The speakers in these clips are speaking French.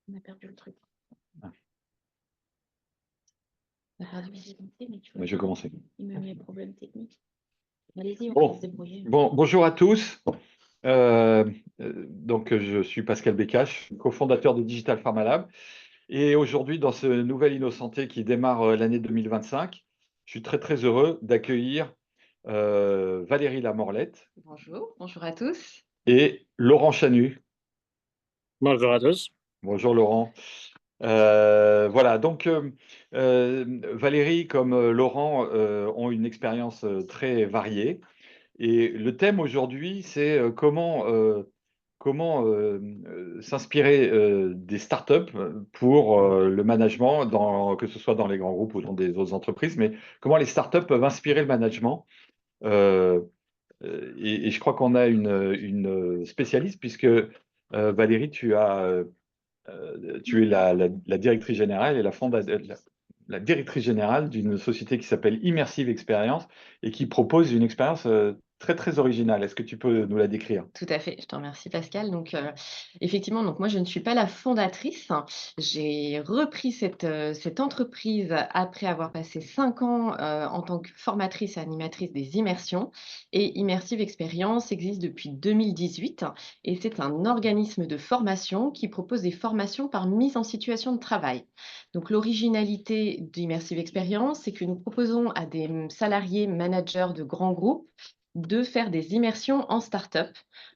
On a perdu le truc. Ah. On a perdu visibilité, mais tu Mais vois, je vais commencer. il me met problème technique. Allez-y, on Bon. va se débrouiller. Bonjour à tous. Donc, je suis Pascal Bécache, cofondateur de Digital Pharma Lab. Et aujourd'hui, dans ce nouvel InnoSanté qui démarre l'année 2025, je suis très, très heureux d'accueillir Valérie Lamorlette Bonjour à tous. et Laurent Chanu. Bonjour à tous. Bonjour Laurent. Voilà, donc Valérie comme Laurent ont une expérience très variée. Et le thème aujourd'hui, c'est comment s'inspirer des startups pour le management, que ce soit dans les grands groupes ou dans des autres entreprises, mais comment les startups peuvent inspirer le management. Euh, et je crois qu'on a une spécialiste, puisque Valérie, tu es la directrice générale et la directrice générale d'une société qui s'appelle Immersive Experience et qui propose une expérience très, très originale. Est-ce que tu peux nous la décrire? Tout à fait, je te remercie Pascal. Donc, effectivement, donc moi je ne suis pas la fondatrice. J'ai repris cette entreprise après avoir passé 5 ans en tant que formatrice et animatrice des immersions. Et Immersive Experience existe depuis 2018 et c'est un organisme de formation qui propose des formations par mise en situation de travail. Donc, l'originalité d'Immersive Experience, c'est que nous proposons à des salariés managers de grands groupes de faire des immersions en start-up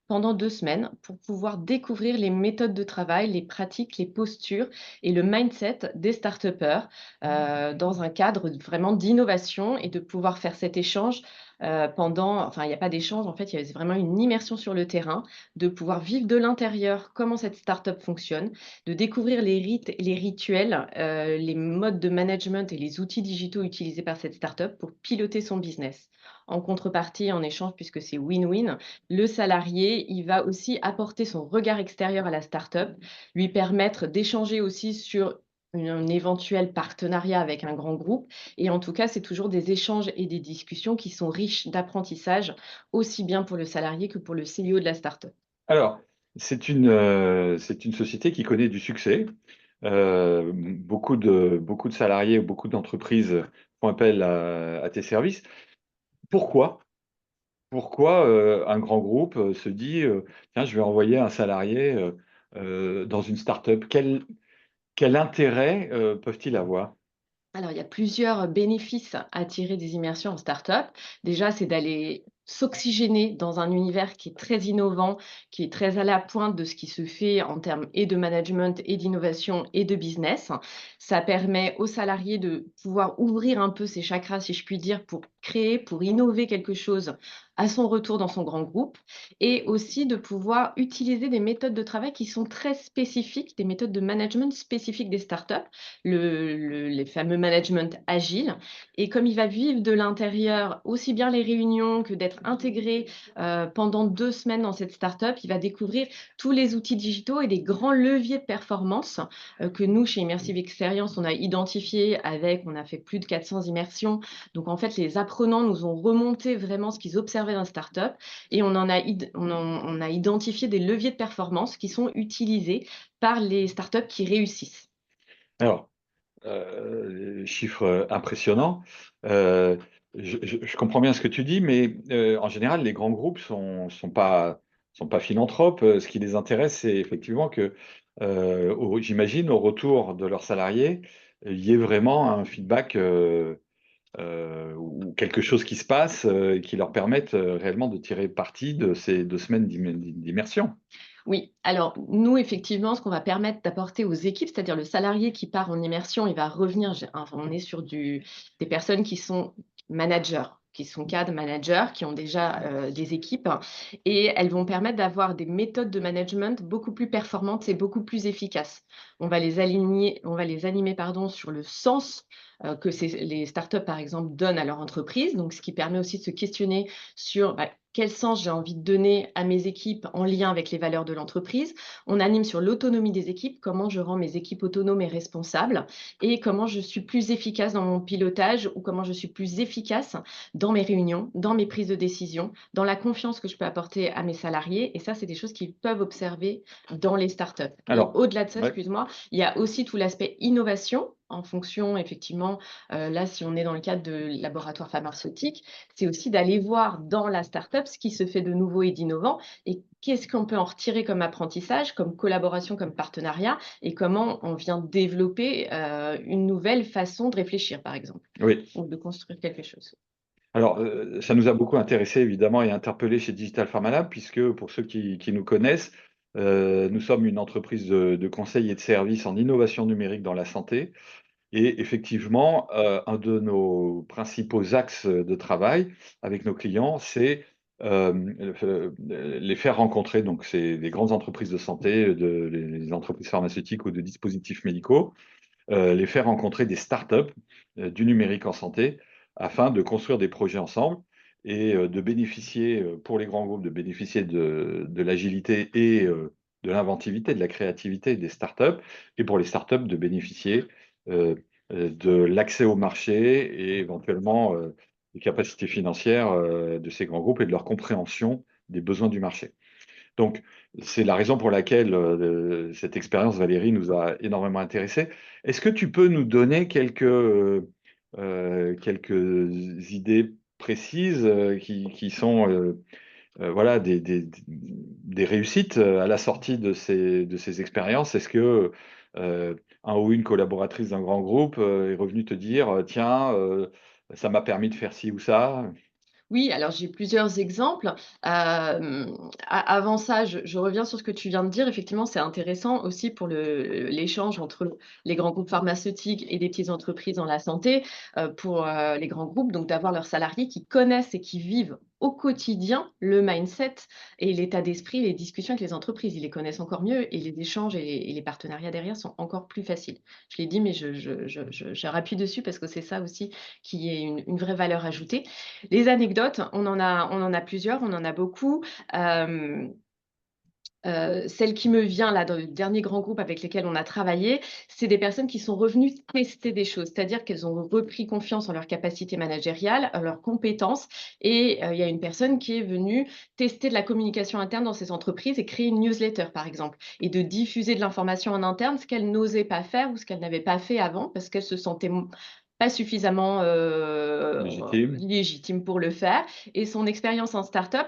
pendant 2 semaines pour pouvoir découvrir les méthodes de travail, les pratiques, les postures et le mindset des start-upers dans un cadre vraiment d'innovation et de pouvoir faire cet échange enfin, il n'y a pas d'échange, en fait, il y a vraiment une immersion sur le terrain, de pouvoir vivre de l'intérieur comment cette start-up fonctionne, de découvrir les rites, les rituels, les modes de management et les outils digitaux utilisés par cette start-up pour piloter son business. En contrepartie, en échange, puisque c'est win-win, le salarié, il va aussi apporter son regard extérieur à la start-up, lui permettre d'échanger aussi sur un éventuel partenariat avec un grand groupe. Et en tout cas, c'est toujours des échanges et des discussions qui sont riches d'apprentissage, aussi bien pour le salarié que pour le CEO de la start-up. Alors, c'est une société qui connaît du succès. Beaucoup de salariés, beaucoup d'entreprises font appel à tes services. Pourquoi? Pourquoi un grand groupe se dit, tiens, je vais envoyer un salarié dans une start-up? Quel intérêt peuvent-ils avoir? Alors, il y a plusieurs bénéfices à tirer des immersions en start-up. Déjà, c'est d'aller s'oxygéner dans un univers qui est très innovant, qui est très à la pointe de ce qui se fait en termes et de management et d'innovation et de business. Ça permet aux salariés de pouvoir ouvrir un peu ses chakras, si je puis dire, pour créer, pour innover quelque chose à son retour dans son grand groupe et aussi de pouvoir utiliser des méthodes de travail qui sont très spécifiques, des méthodes de management spécifiques des startups, les fameux management agile. Et comme il va vivre de l'intérieur aussi bien les réunions que d'être intégré pendant 2 semaines dans cette startup, il va découvrir tous les outils digitaux et les grands leviers de performance que nous, chez Immersive Experience, on a identifié on a fait plus de 400 immersions. Donc, en fait, les apprenants nous ont remonté vraiment ce qu'ils observaient dans la startup et on a identifié des leviers de performance qui sont utilisés par les startups qui réussissent. Alors, chiffres impressionnants. Euh, je comprends bien ce que tu dis, mais en général, les grands groupes sont pas philanthropes. Ce qui les intéresse, c'est effectivement que, j'imagine, au retour de leurs salariés, il y ait vraiment un feedback ou quelque chose qui se passe qui leur permette réellement de tirer parti de ces 2 semaines d'immersion. Oui, alors nous, effectivement, ce qu'on va permettre d'apporter aux équipes, c'est-à-dire le salarié qui part en immersion, il va revenir, enfin, on est sur des personnes qui sont managers, qui sont cadres managers, qui ont déjà des équipes, et elles vont permettre d'avoir des méthodes de management beaucoup plus performantes et beaucoup plus efficaces. on va les animer pardon, sur le sens que les startups, par exemple, donnent à leur entreprise. Donc, ce qui permet aussi de se questionner sur quel sens j'ai envie de donner à mes équipes en lien avec les valeurs de l'entreprise. On anime sur l'autonomie des équipes, comment je rends mes équipes autonomes et responsables, et comment je suis plus efficace dans mon pilotage ou comment je suis plus efficace dans mes réunions, dans mes prises de décision, dans la confiance que je peux apporter à mes salariés. Et ça, c'est des choses qu'ils peuvent observer dans les startups. Et Alors, au-delà de ça, ouais, excuse-moi, il y a aussi tout l'aspect innovation en fonction, effectivement, là, si on est dans le cadre de laboratoires pharmaceutiques, c'est aussi d'aller voir dans la startup ce qui se fait de nouveau et d'innovant et qu'est-ce qu'on peut en retirer comme apprentissage, comme collaboration, comme partenariat et comment on vient développer une nouvelle façon de réfléchir, par exemple, oui. ou de construire quelque chose. Alors, ça nous a beaucoup intéressés évidemment et interpellés chez Digital Pharma Lab puisque pour ceux qui nous connaissent, nous sommes une entreprise de conseil et de services en innovation numérique dans la santé et effectivement, un de nos principaux axes de travail avec nos clients, c'est, les faire rencontrer, donc c'est les grandes entreprises de santé, les entreprises pharmaceutiques ou de dispositifs médicaux, les faire rencontrer des startups, du numérique en santé, afin de construire des projets ensemble et de bénéficier, pour les grands groupes, de bénéficier de l'agilité et de l'inventivité, de la créativité des startups et pour les startups de bénéficier, de l'accès au marché et éventuellement, des capacités financières, de ces grands groupes et de leur compréhension des besoins du marché. Donc, c'est la raison pour laquelle cette expérience, Valérie, nous a énormément intéressés. Est-ce que tu peux nous donner quelques idées précises qui sont voilà, des réussites à la sortie de ces expériences? Est-ce que un ou une collaboratrice d'un grand groupe est revenue te dire, tiens, ça m'a permis de faire ci ou ça? Oui, alors j'ai plusieurs exemples. Avant ça, je reviens sur ce que tu viens de dire. Effectivement, c'est intéressant aussi pour l'échange entre les grands groupes pharmaceutiques et des petites entreprises dans la santé, pour les grands groupes, donc d'avoir leurs salariés qui connaissent et qui vivent au quotidien le mindset et l'état d'esprit, les discussions avec les entreprises. Ils les connaissent encore mieux et les échanges et les partenariats derrière sont encore plus faciles. Je l'ai dit, mais je rappuie dessus parce que c'est ça aussi qui est une vraie valeur ajoutée. Les anecdotes, on en a plusieurs, on en a beaucoup. Hem, Celle qui me vient là, dans le dernier grand groupe avec lesquels on a travaillé, c'est des personnes qui sont revenues tester des choses. C'est-à-dire qu'elles ont repris confiance en leurs capacités managériales, en leurs compétences et il y a une personne qui est venue tester de la communication interne dans ces entreprises et créer une newsletter, par exemple, et de diffuser de l'information en interne, ce qu'elle n'osait pas faire ou ce qu'elle n'avait pas fait avant parce qu'elle se sentait pas suffisamment Légitime? légitime pour le faire et son expérience en start-up,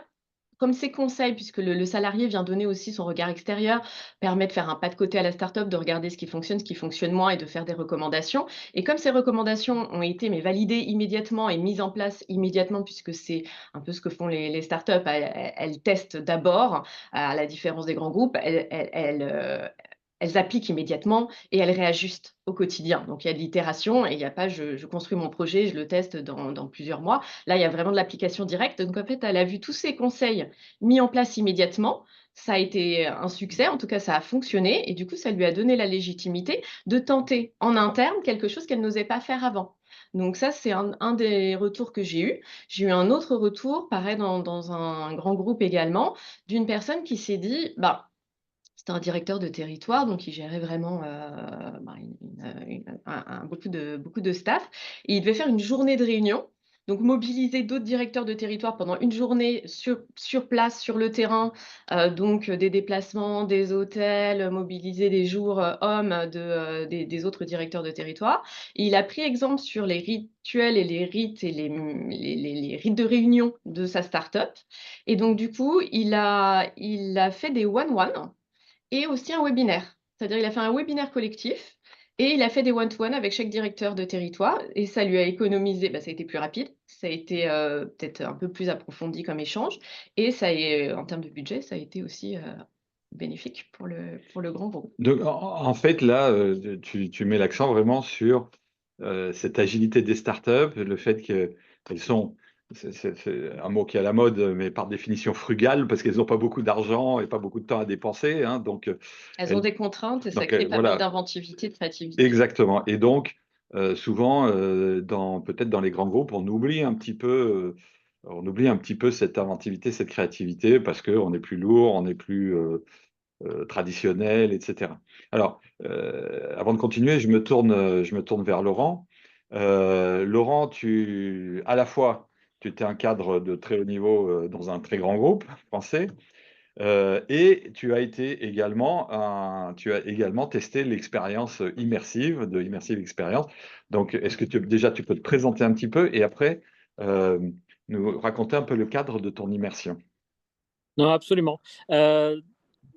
comme ses conseils, puisque le salarié vient donner aussi son regard extérieur, permet de faire un pas de côté à la start-up, de regarder ce qui fonctionne moins et de faire des recommandations. Et comme ces recommandations ont été mais validées immédiatement et mises en place immédiatement, puisque c'est un peu ce que font les start-up, elles testent d'abord, à la différence des grands groupes, elles appliquent immédiatement et elles réajustent au quotidien. Donc il y a de l'itération et il n'y a pas je construis mon projet, je le teste dans plusieurs mois. Là, il y a vraiment de l'application directe. Donc en fait, elle a vu tous ces conseils mis en place immédiatement. Ça a été un succès, en tout cas ça a fonctionné et du coup, ça lui a donné la légitimité de tenter en interne quelque chose qu'elle n'osait pas faire avant. Donc ça, c'est un des retours que j'ai eu. J'ai eu un autre retour, pareil dans un grand groupe également, d'une personne qui s'est dit: «Bah, c'était un directeur de territoire, donc il gérait vraiment, beaucoup de staff et il devait faire une journée de réunion, donc mobiliser d'autres directeurs de territoire pendant une journée sur place, sur le terrain, donc des déplacements, des hôtels, mobiliser des jours, hommes des autres directeurs de territoire. Et il a pris exemple sur les rituels et les rites et les rites de réunion de sa start-up et donc du coup, il a fait des one-one et aussi un webinaire. C'est-à-dire il a fait un webinaire collectif et il a fait des one-to-one avec chaque directeur de territoire et ça lui a économisé ça a été plus rapide, ça a été, peut-être un peu plus approfondi comme échange et ça est en termes de budget, ça a été aussi, bénéfique pour le grand groupe. Donc en fait, là, tu mets l'accent vraiment sur, cette agilité des startups, le fait qu'elles sont c'est un mot qui est à la mode, mais par définition frugale, parce qu'elles n'ont pas beaucoup d'argent et pas beaucoup de temps à dépenser, hein, donc Elles ont elles des contraintes et ça donc crée pas mal voilà, d'inventivité, de créativité. exactement. Et donc, souvent, peut-être dans les grands groupes, on oublie un petit peu cette inventivité, cette créativité, parce qu'on est plus lourd, on est plus traditionnel, etc. Alors, avant de continuer, je me tourne vers Laurent. Laurent, à la fois, tu étais un cadre de très haut niveau dans un très grand groupe français, et tu as également testé l'expérience immersive, de Immersive Experience. Donc, est-ce que déjà tu peux te présenter un petit peu et après euh, nous raconter un peu le cadre de ton immersion? Non, absolument.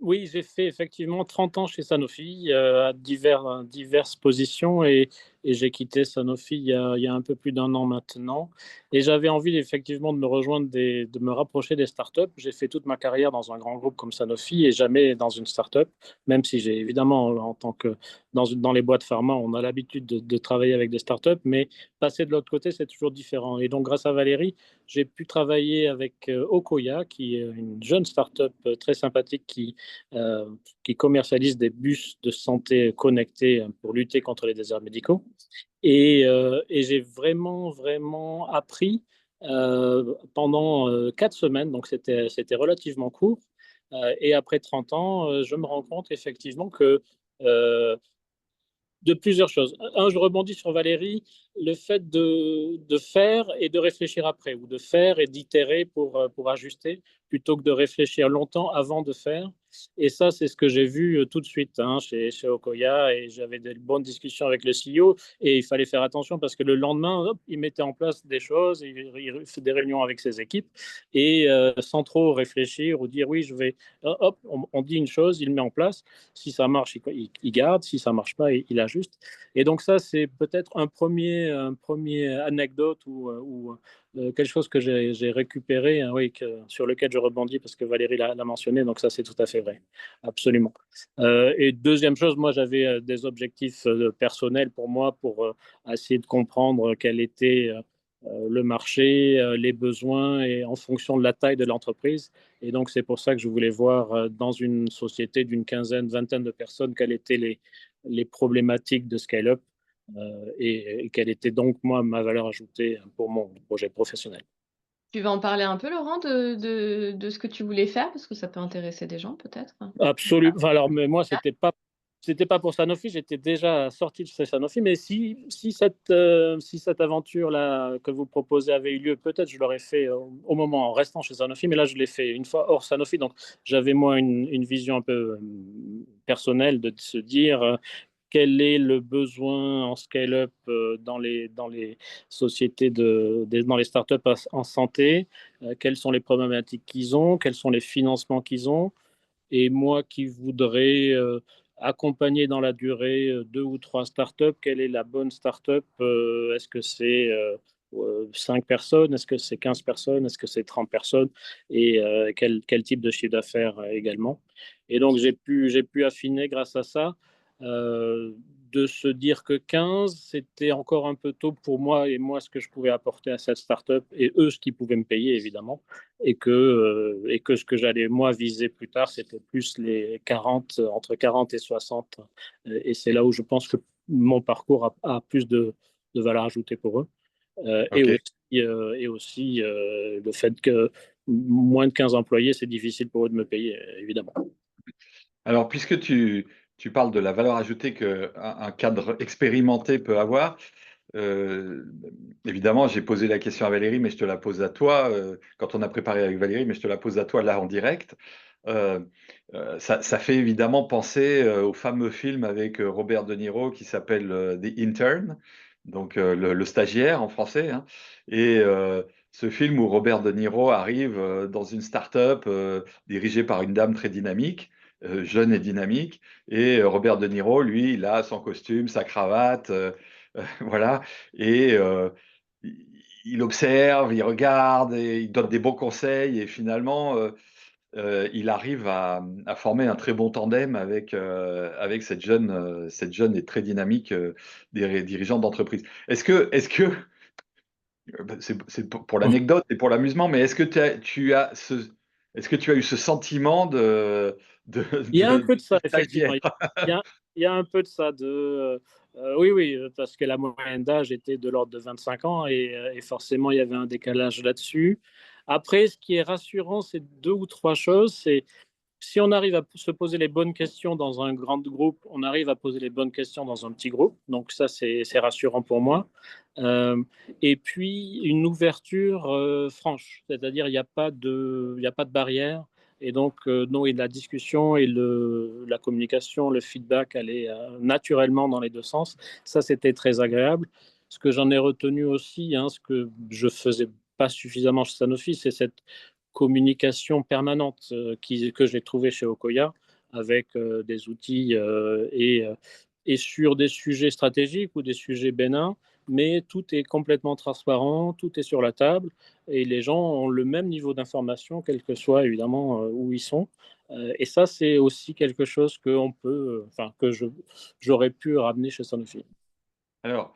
Oui, j'ai fait effectivement 30 ans chez Sanofi, à diverses positions et j'ai quitté Sanofi il y a un peu plus d'un an maintenant et j'avais envie effectivement de me rejoindre de me rapprocher des startups. J'ai fait toute ma carrière dans un grand groupe comme Sanofi et jamais dans une startup, même si j'ai évidemment, en tant que dans les boîtes pharma, on a l'habitude de travailler avec des startups, mais passer de l'autre côté, c'est toujours différent. Et donc, grâce à Valérie, j'ai pu travailler avec Okoya, qui est une jeune start-up très sympathique euh, qui commercialise des bus de santé connectés pour lutter contre les déserts médicaux. Et j'ai vraiment, vraiment appris pendant 4 semaines, donc c'était relativement court. Et après 30 ans, je me rends compte effectivement que euh, de plusieurs choses. Un, je rebondis sur Valérie, le fait de faire et de réfléchir après, ou de faire et d'itérer pour ajuster, plutôt que de réfléchir longtemps avant de faire. Et ça, c'est ce que j'ai vu tout de suite chez Okoya, et j'avais de bonnes discussions avec le CEO, et il fallait faire attention parce que le lendemain, hop, il mettait en place des choses, il fait des réunions avec ses équipes, et sans trop réfléchir ou dire oui, je vais, hop, on dit une chose, il met en place. Si ça marche, il garde. Si ça marche pas, il ajuste. Et donc ça, c'est peut-être un premier anecdote ou quelque chose que j'ai récupéré, hein, oui, sur lequel je rebondis parce que Valérie l'a mentionné. Donc ça, c'est tout à fait vrai. Absolument. Et deuxième chose, moi, j'avais des objectifs personnels pour moi pour essayer de comprendre quel était le marché, les besoins et en fonction de la taille de l'entreprise. Et donc, c'est pour ça que je voulais voir dans une société d'une quinzaine, vingtaine de personnes, quelles étaient les problématiques de scale-up et quelle était donc, moi, ma valeur ajoutée pour mon projet professionnel. Tu vas en parler un peu, Laurent, de ce que tu voulais faire, parce que ça peut intéresser des gens, peut-être? Absolument. Enfin, alors, mais moi, c'était pas pour Sanofi, j'étais déjà sorti de chez Sanofi, mais si cette aventure-là que vous proposez avait eu lieu, peut-être je l'aurais fait au moment en restant chez Sanofi, mais là, je l'ai fait une fois hors Sanofi, donc j'avais moi une vision un peu personnelle de se dire quel est le besoin en scale-up dans les sociétés, dans les startups en santé, quelles sont les problématiques qu'ils ont, quels sont les financements qu'ils ont, et moi qui voudrais accompagner dans la durée deux ou trois startups, quelle est la bonne startup? Est-ce que c'est 5 personnes? Est-ce que c'est 15 personnes? Est-ce que c'est 30 personnes? Et quel type de chiffre d'affaires également? Et donc j'ai pu affiner grâce à ça. euh, de se dire que 15, c'était encore un peu tôt pour moi et moi ce que je pouvais apporter à cette startup et eux ce qu'ils pouvaient me payer évidemment et que ce que j'allais moi viser plus tard, c'était plus les 40, entre 40 et 60. Et c'est là où je pense que mon parcours a plus de valeur ajoutée pour eux. Ok. Et aussi le fait que moins de 15 employés, c'est difficile pour eux de me payer, évidemment. Alors, puisque tu parles de la valeur ajoutée qu'un cadre expérimenté peut avoir, euh, évidemment, j'ai posé la question à Valérie, mais je te la pose à toi, quand on a préparé avec Valérie, mais je te la pose à toi là en direct. Euh, ça fait évidemment penser au fameux film avec Robert De Niro qui s'appelle The Intern, donc le stagiaire en français, hein. Et ce film où Robert De Niro arrive dans une start-up dirigée par une dame très dynamique, jeune et dynamique, et Robert De Niro, lui, il a son costume, sa cravate, voilà, et il observe, il regarde, et il donne des bons conseils, et finalement, il arrive à former un très bon tandem avec cette jeune et très dynamique dirigeante d'entreprise. Est-ce que C'est pour l'anecdote et pour l'amusement, mais est-ce que tu as eu ce sentiment Il y a un peu de de ça, effectivement. stagiaire? Il y a, il y a un peu de ça. Oui, oui, parce que la moyenne d'âge était de l'ordre de 25 ans et forcément, il y avait un décalage là-dessus. Après, ce qui est rassurant, c'est deux ou trois choses. C'est si on arrive à se poser les bonnes questions dans un grand groupe, on arrive à poser les bonnes questions dans un petit groupe. Donc ça, c'est rassurant pour moi. Euh, et puis, une ouverture franche, c'est-à-dire il y a pas de barrière. Et donc, non, et la discussion et la communication, le feedback allait naturellement dans les deux sens. Ça, c'était très agréable. Ce que j'en ai retenu aussi, hein, ce que je faisais pas suffisamment chez Sanofi, c'est cette communication permanente que j'ai trouvée chez Okoya avec des outils et sur des sujets stratégiques ou des sujets bénins, mais tout est complètement transparent, tout est sur la table et les gens ont le même niveau d'information, quel que soit évidemment où ils sont. Et ça, c'est aussi quelque chose que j'aurais pu ramener chez Sanofi. Alors,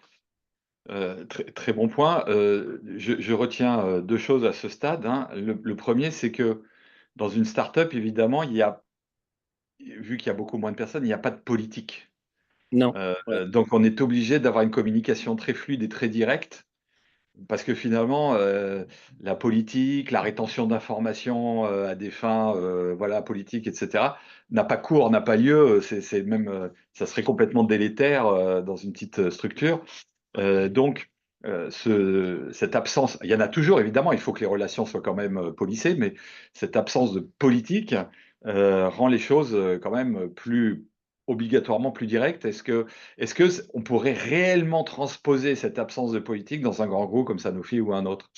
très, très bon point. Je retiens 2 choses à ce stade, hein. Le 1er, c'est que dans une start-up, évidemment, vu qu'il y a beaucoup moins de personnes, il n'y a pas de politique. Non, ouais. Donc on est obligé d'avoir une communication très fluide et très directe. Parce que finalement, la politique, la rétention d'informations, à des fins, voilà, politiques et cetera, n'a pas cours, n'a pas lieu, c'est même, ça serait complètement délétère, dans une petite, structure. Donc, cette absence, il y en a toujours évidemment, il faut que les relations soient quand même, policées, mais cette absence de politique, rend les choses, quand même, plus obligatoirement plus directes. Est-ce que on pourrait réellement transposer cette absence de politique dans un grand groupe comme Sanofi ou un autre?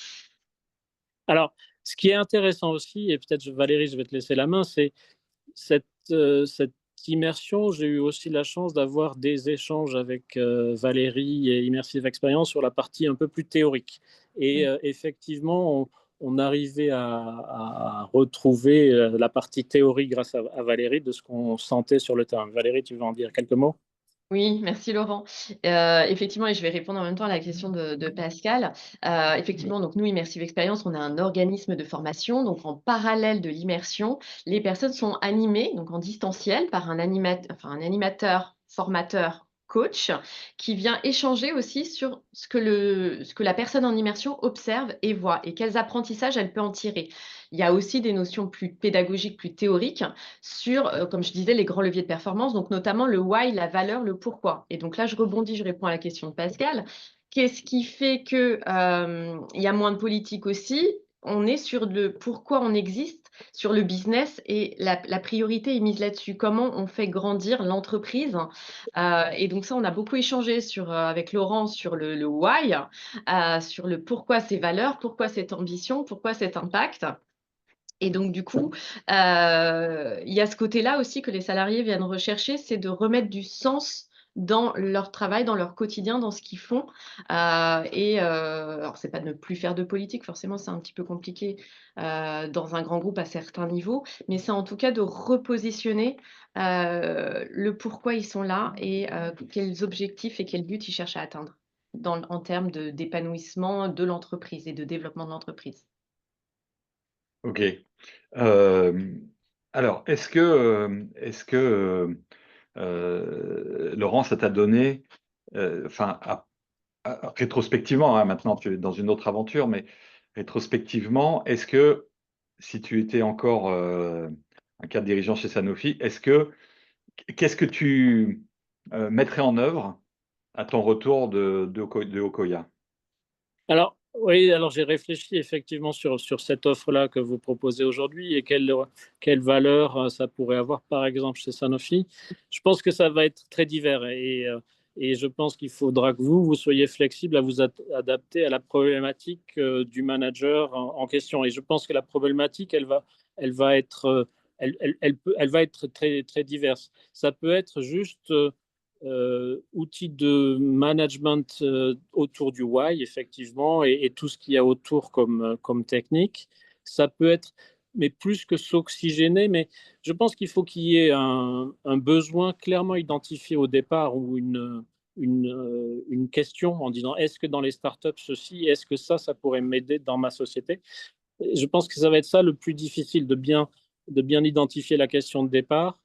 Alors, ce qui est intéressant aussi, et peut-être Valérie, je vais te laisser la main, c'est cette immersion, j'ai eu aussi la chance d'avoir des échanges avec Valérie et Immersive Experience sur la partie un peu plus théorique. Et effectivement, on arrivait à retrouver la partie théorie grâce à Valérie de ce qu'on sentait sur le terrain. Valérie, tu veux en dire quelques mots? Oui, merci Laurent. Effectivement et je vais répondre en même temps à la question de Pascal. Effectivement, donc nous, Immersive Experience, on a un organisme de formation. Donc en parallèle de l'immersion, les personnes sont animées, donc en distanciel, par un animateur, formateur, coach, qui vient échanger aussi sur ce que la personne en immersion observe et voit et quels apprentissages elle peut en tirer. Il y a aussi des notions plus pédagogiques, plus théoriques sur, comme je disais, les grands leviers de performance, donc notamment le why, la valeur, le pourquoi. Et donc là, je rebondis, je réponds à la question de Pascal. Qu'est-ce qui fait que il y a moins de politique aussi? On est sur le pourquoi on existe, sur le business et la priorité est mise là-dessus. Comment on fait grandir l'entreprise? Et donc ça, on a beaucoup échangé avec Laurent sur le why, sur le pourquoi ces valeurs, pourquoi cette ambition, pourquoi cet impact. Et donc, du coup, il y a ce côté-là aussi que les salariés viennent rechercher, c'est de remettre du sens dans leur travail, dans leur quotidien, dans ce qu'ils font. Alors, c'est pas de ne plus faire de politique, forcément, c'est un petit peu compliqué dans un grand groupe à certains niveaux, mais c'est en tout cas de repositionner le pourquoi ils sont là et quels objectifs et quels buts ils cherchent à atteindre en termes d'épanouissement de l'entreprise et de développement de l'entreprise. OK. Hem, alors Laurent, ça t'a donné, enfin, rétrospectivement, hein, maintenant tu es dans une autre aventure, mais rétrospectivement, est-ce que si tu étais encore, un cadre dirigeant chez Sanofi, qu'est-ce que tu, mettrais en œuvre à ton retour de Hokoya? Alors, oui, alors j'ai réfléchi effectivement sur cette offre-là que vous proposez aujourd'hui et quelle valeur ça pourrait avoir, par exemple, chez Sanofi. Je pense que ça va être très divers et je pense qu'il faudra que vous soyez flexible à vous adapter à la problématique du manager en question. Et je pense que la problématique, elle va être, elle va être très, très diverse. Ça peut être juste outils de management autour du why, effectivement, et tout ce qu'il y a autour comme technique. Ça peut être, mais plus que s'oxygéner, mais je pense qu'il faut qu'il y ait un besoin clairement identifié au départ ou une question en disant est-ce que dans les startups ceci, est-ce que ça pourrait m'aider dans ma société? Je pense que ça va être ça le plus difficile, de bien identifier la question de départ.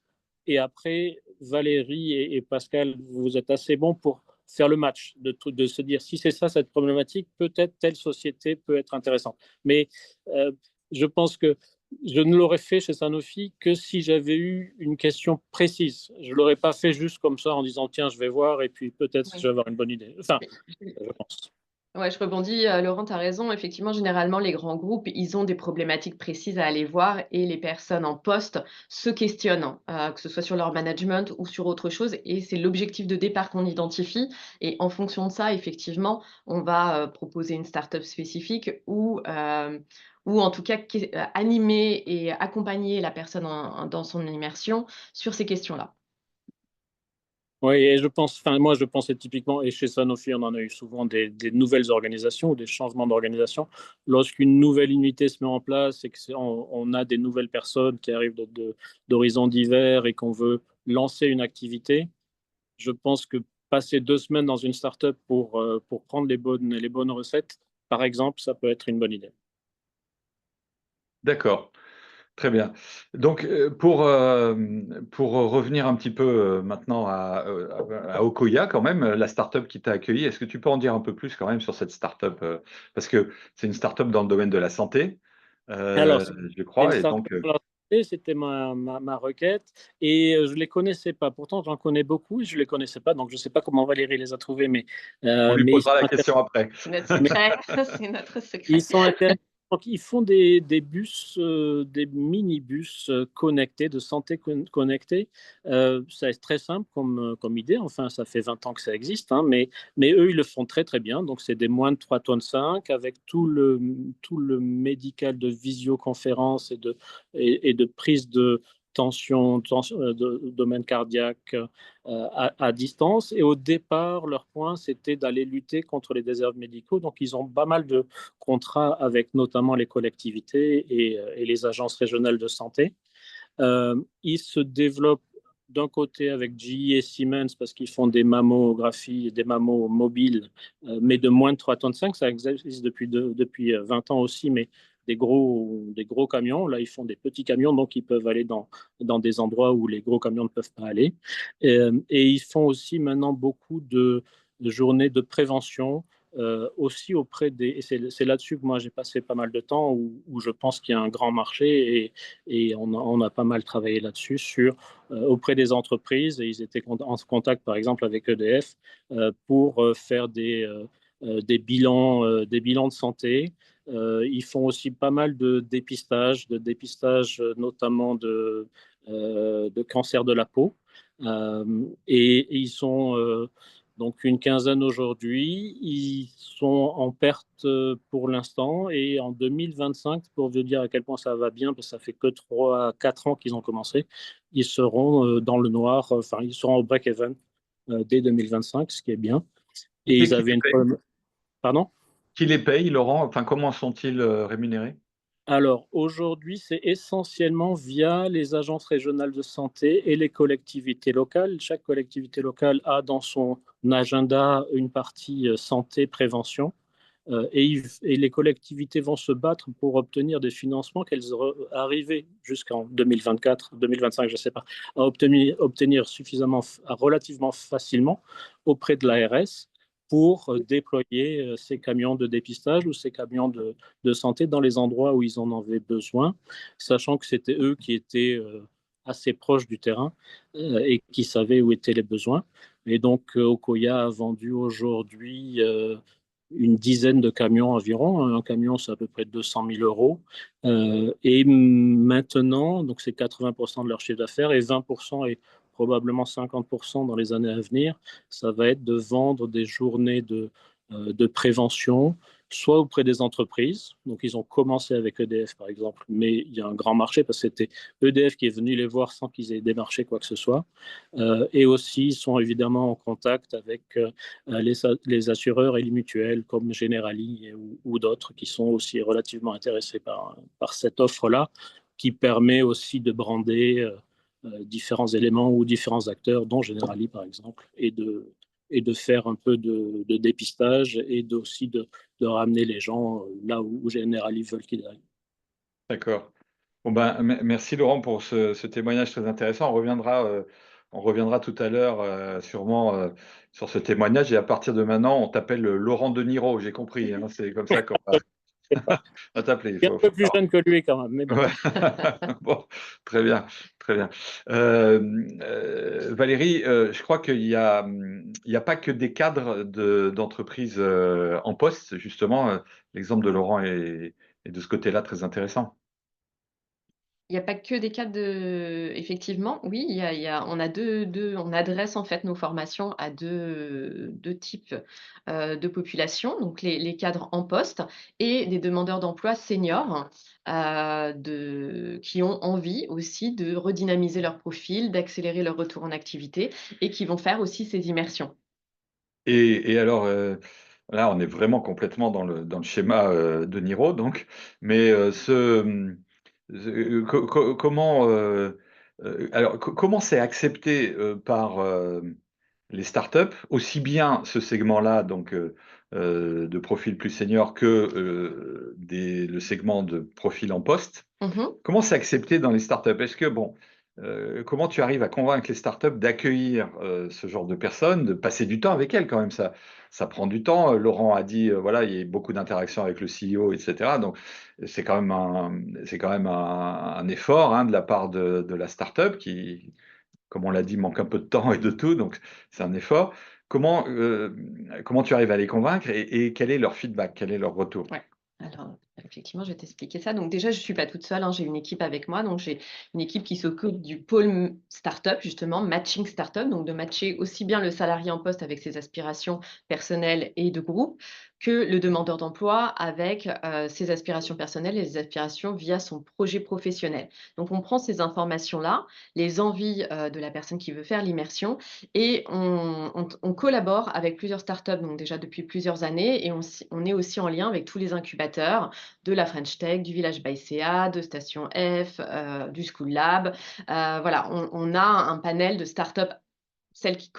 Et après, Valérie et Pascal, vous êtes assez bons pour faire le match, de se dire si c'est ça cette problématique, peut-être telle société peut être intéressante. Mais euh, je pense que je ne l'aurais fait chez Sanofi que si j'avais eu une question précise. Je ne l'aurais pas fait juste comme ça en disant tiens, je vais voir et puis peut-être que je Oui. vais avoir une bonne idée. Enfin, Mais je pense. ouais, je rebondis, Laurent, tu as raison. Effectivement, généralement, les grands groupes, ils ont des problématiques précises à aller voir et les personnes en poste se questionnent, que ce soit sur leur management ou sur autre chose et c'est l'objectif de départ qu'on identifie et en fonction de ça, effectivement, on va, proposer une start-up spécifique ou en tout cas animer et accompagner la personne dans son immersion sur ces questions-là. Oui, et je pense, enfin, moi, je pensais typiquement, et chez Sanofi, on en a eu souvent des nouvelles organisations ou des changements d'organisation. Lorsqu'une nouvelle unité se met en place et on a des nouvelles personnes qui arrivent d'horizons divers et qu'on veut lancer une activité, je pense que passer 2 semaines dans une startup pour prendre les bonnes recettes, par exemple, ça peut être une bonne idée. D'accord. Très bien. Donc, pour revenir un petit peu maintenant à Okoya, quand même, la startup qui t'a accueilli, est-ce que tu peux en dire un peu plus quand même sur cette startup parce que c'est une startup dans le domaine de la santé, Alors, je c'était une crois, et startup donc, pour la santé, c'était ma requête. Et je ne les connaissais pas. Pourtant, j'en connais beaucoup et je ne les connaissais pas. Donc, je ne sais pas comment Valérie les a trouvés, on lui mais ils sont posera la intéressants. question après. C'est notre secret, c'est notre Ils secret. sont intéressants. Donc, ils font des bus, des minibus connectés, de santé connectés. C'est très simple comme idée. Enfin, ça fait 20 ans que ça existe, hein, mais eux, ils le font très, très bien. Donc, c'est des moins de 3,5 tonnes avec tout le médical de visioconférence et de prise de tension de domaine cardiaque à distance. Et au départ, leur point, c'était d'aller lutter contre les déserts médicaux. Donc, ils ont pas mal de contrats avec notamment les collectivités et les agences régionales de santé. Ils se développent d'un côté avec GE et Siemens parce qu'ils font des mammographies, des mammos mobiles, mais de moins de 3,5 tonnes. Ça existe depuis 20 ans aussi, mais des gros camions. Là, ils font des petits camions, donc ils peuvent aller dans des endroits où les gros camions ne peuvent pas aller. Et ils font aussi maintenant beaucoup de journées de prévention aussi auprès des... Et c'est là-dessus que moi j'ai passé pas mal de temps où je pense qu'il y a un grand marché et on a pas mal travaillé là-dessus auprès des entreprises et ils étaient en contact par exemple avec EDF pour faire des bilans de santé. Ils font aussi pas mal de dépistage notamment de cancer de la peau. Et ils sont donc une quinzaine aujourd'hui. Ils sont en perte pour l'instant et en 2025, pour vous dire à quel point ça va bien, parce que ça fait que 3 4 ans qu'ils ont commencé, ils seront dans le noir, enfin ils seront au break-even dès 2025, ce qui est bien. Et Et ils qui avaient les une... paye? Pardon? Qui les paye, Laurent? Enfin, comment sont-ils rémunérés? Alors, aujourd'hui, c'est essentiellement via les agences régionales de santé et les collectivités locales. Chaque collectivité locale a dans son agenda une partie santé, prévention. Et les collectivités vont se battre pour obtenir des financements qu'elles auraient arrivé jusqu'en 2024, 2025, je ne sais pas, à obtenir suffisamment, relativement facilement auprès de l'ARS pour déployer ces camions de dépistage ou ces camions de santé dans les endroits où ils en avaient besoin, sachant que c'était eux qui étaient assez proches du terrain et qui savaient où étaient les besoins. Et donc, Okoya a vendu aujourd'hui une dizaine de camions environ. Un camion, c'est à peu près 200 000 euros. Et maintenant, donc c'est 80% de leur chiffre d'affaires et 20% et probablement 50% dans les années à venir, ça va être de vendre des journées de prévention, soit auprès des entreprises. Donc, ils ont commencé avec EDF, par exemple, mais il y a un grand marché parce que c'était EDF qui est venu les voir sans qu'ils aient démarché quoi que ce soit. Et aussi, ils sont évidemment en contact avec les assureurs et les mutuelles comme Generali ou d'autres qui sont aussi relativement intéressés par cette offre-là, qui permet aussi de brander différents éléments ou différents acteurs, dont Generali par exemple, et de faire un peu de dépistage et aussi de ramener les gens là où généralement ils veulent qu'ils aillent. D'accord. Bon, ben, merci Laurent pour ce témoignage très intéressant. On reviendra tout à l'heure, sûrement, sur ce témoignage et à partir de maintenant, on t'appelle, Laurent de Niro, j'ai compris, hein? C'est comme ça qu'on va C'est pas on va t'appeler. Il je suis faut un peu plus jeune que lui quand même, mais bon. ouais. Bon, très bien, très bien. Valérie, je crois il y a pas que des cadres d'entreprises, en poste, justement, l'exemple de Laurent est de ce côté-là très intéressant. Il y a pas que des cas de effectivement, oui, il y a on a deux on adresse en fait nos formations à deux types, de population, donc les cadres en poste et des demandeurs d'emploi seniors, qui ont envie aussi de redynamiser leur profil, d'accélérer leur retour en activité et qui vont faire aussi ces immersions. Et alors, là, on est vraiment complètement dans le schéma, de Niro donc, mais, comment, alors comment c'est accepté, par, les startups? Aussi bien ce segment-là donc, de profil plus senior que, le segment de profil en poste. Mmh. Comment c'est accepté dans les startups? Est-ce que bon, comment tu arrives à convaincre les startups d'accueillir, ce genre de personnes, de passer du temps avec elles quand même? Ça prend du temps, Laurent a dit, voilà, il y a beaucoup d'interactions avec le CEO et cetera, donc c'est quand même un effort, hein, de la part de la startup qui, comme on l'a dit, manque un peu de temps et de tout, donc c'est un effort. Comment tu arrives à les convaincre et quel est leur feedback? Quel est leur retour? Ouais. Alors, effectivement, je vais t'expliquer ça. Donc déjà, je suis pas toute seule, hein, j'ai une équipe avec moi. Donc j'ai une équipe qui s'occupe du pôle startup, justement, matching startup, donc de matcher aussi bien le salarié en poste avec ses aspirations personnelles et de groupe, que le demandeur d'emploi avec ses aspirations personnelles et ses aspirations via son projet professionnel. Donc on prend ces informations-là, les envies de la personne qui veut faire l'immersion, et on collabore avec plusieurs startups, donc déjà depuis plusieurs années, et on est aussi en lien avec tous les incubateurs de la French Tech, du Village by CA, de Station F, du School Lab. Voilà, on a un panel de startups, celles qui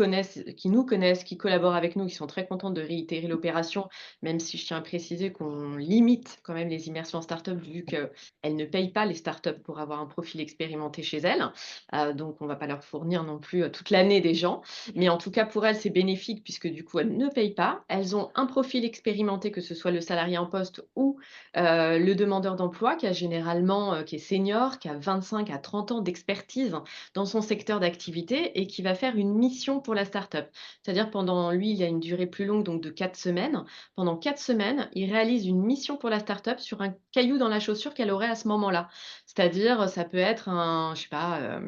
nous connaissent, qui collaborent avec nous, qui sont très contentes de réitérer l'opération, même si je tiens à préciser qu'on limite quand même les immersions en start-up vu qu'elles ne payent pas les startups pour avoir un profil expérimenté chez elles. Donc on ne va pas leur fournir non plus toute l'année des gens. Mais en tout cas, pour elles, c'est bénéfique puisque du coup, elles ne payent pas. Elles ont un profil expérimenté, que ce soit le salarié en poste ou le demandeur d'emploi qui est senior, qui a 25 à 30 ans d'expertise dans son secteur d'activité et qui va faire une mission pour la start-up. C'est-à-dire pendant lui, il y a une durée plus longue, donc de 4 semaines. Pendant 4 semaines, il réalise une mission pour la start-up sur un caillou dans la chaussure qu'elle aurait à ce moment-là. C'est-à-dire, ça peut être un, je sais pas,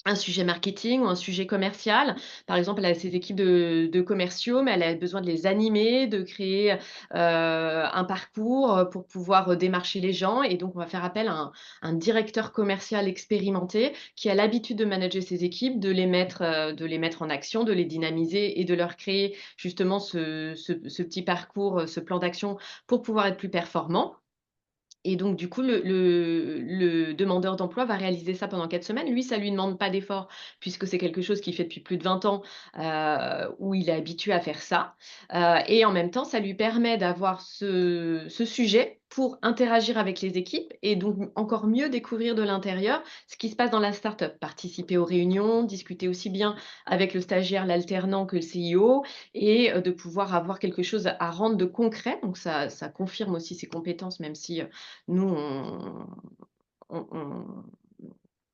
un sujet marketing ou un sujet commercial. Par exemple, elle a ses équipes de commerciaux, mais elle a besoin de les animer, de créer, un parcours, pour pouvoir, démarcher les gens, et donc on va faire appel à un directeur commercial expérimenté qui a l'habitude de manager ses équipes, de les mettre en action, de les dynamiser et de leur créer justement ce petit parcours, ce plan d'action pour pouvoir être plus performant. Et donc du coup, le demandeur d'emploi va réaliser ça pendant 4 semaines. Lui, ça lui demande pas d'effort puisque c'est quelque chose qu'il fait depuis plus de 20 ans, où il est habitué à faire ça. Et en même temps, ça lui permet d'avoir ce sujet pour interagir avec les équipes et donc encore mieux découvrir de l'intérieur ce qui se passe dans la start-up. Participer aux réunions, discuter aussi bien avec le stagiaire, l'alternant que le CEO, et de pouvoir avoir quelque chose à rendre de concret. Donc ça confirme aussi ses compétences, même si, nous, on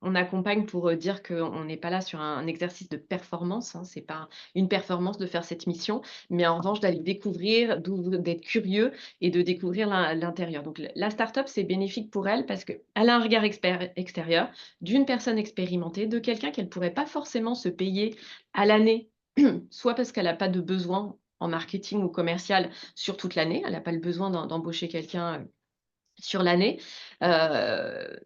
on on accompagne pour, dire qu'on n'est pas là sur un exercice de performance, hein. C'est pas une performance de faire cette mission, mais en revanche d'aller découvrir, d'être curieux et de découvrir l'intérieur. Donc la start-up, c'est bénéfique pour elle parce qu'elle a un regard extérieur d'une personne expérimentée, de quelqu'un qu'elle pourrait pas forcément se payer à l'année, soit parce qu'elle a pas de besoin en marketing ou commercial sur toute l'année. Elle a pas le besoin d'embaucher quelqu'un, sur l'année, heu,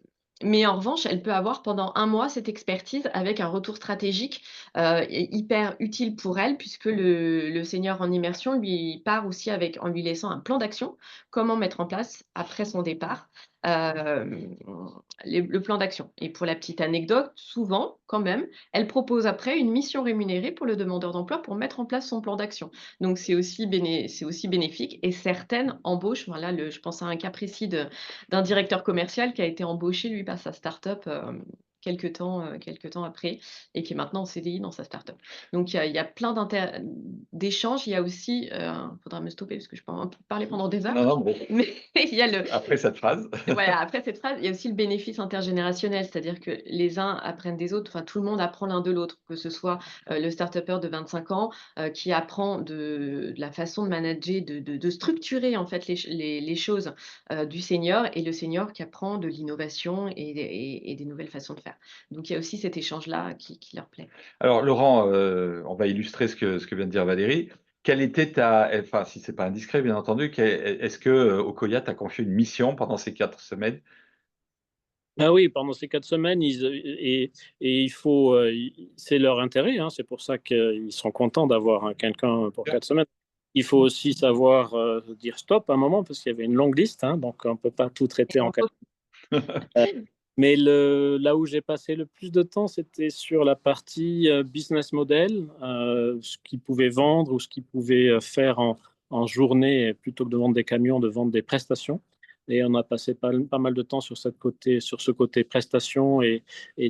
Mais en revanche, elle peut avoir pendant 1 mois cette expertise avec un retour stratégique, hyper utile pour elle puisque le senior en immersion lui part aussi avec en lui laissant un plan d'action, comment mettre en place après son départ, hem, le plan d'action. Et pour la petite anecdote, souvent, quand même, elle propose après une mission rémunérée pour le demandeur d'emploi pour mettre en place son plan d'action. Donc c'est aussi bénéfique et certaines embauchent, voilà, je pense à un cas précis d'un directeur commercial qui a été embauché, lui, par sa start-up, quelque temps après et qui est maintenant en CDI dans sa start-up. Donc il y a plein d'échanges. Il y a aussi, faudra me stopper parce que je peux en parler pendant des heures, Non, non, mais mais il y a le après cette phrase. voilà, après cette phrase, il y a aussi le bénéfice intergénérationnel, c'est-à-dire que les uns apprennent des autres, enfin tout le monde apprend l'un de l'autre, que ce soit, le start-upper de 25 ans, qui apprend de la façon de manager, de structurer en fait les choses, du senior et le senior qui apprend de l'innovation et des nouvelles façons de faire. Donc il y a aussi cet échange-là qui leur plaît. Alors Laurent, on va illustrer ce que vient de dire Valérie. Quelle était enfin si c'est pas indiscret bien entendu, est-ce que, Okoya t'a confié une mission pendant ces 4 semaines? Ah oui, pendant ces 4 semaines, il faut, c'est leur intérêt, hein, c'est pour ça qu'ils sont contents d'avoir quelqu'un pour 4 semaines. Il faut aussi savoir dire stop à un moment, parce qu'il y avait une longue liste, hein, donc on ne peut pas tout traiter en 4. Mais là où j'ai passé le plus de temps, c'était sur la partie business model, ce qu'ils pouvaient vendre ou ce qu'ils pouvaient faire en journée, plutôt que de vendre des camions, de vendre des prestations. Et on a passé pas mal de temps sur ce côté prestations et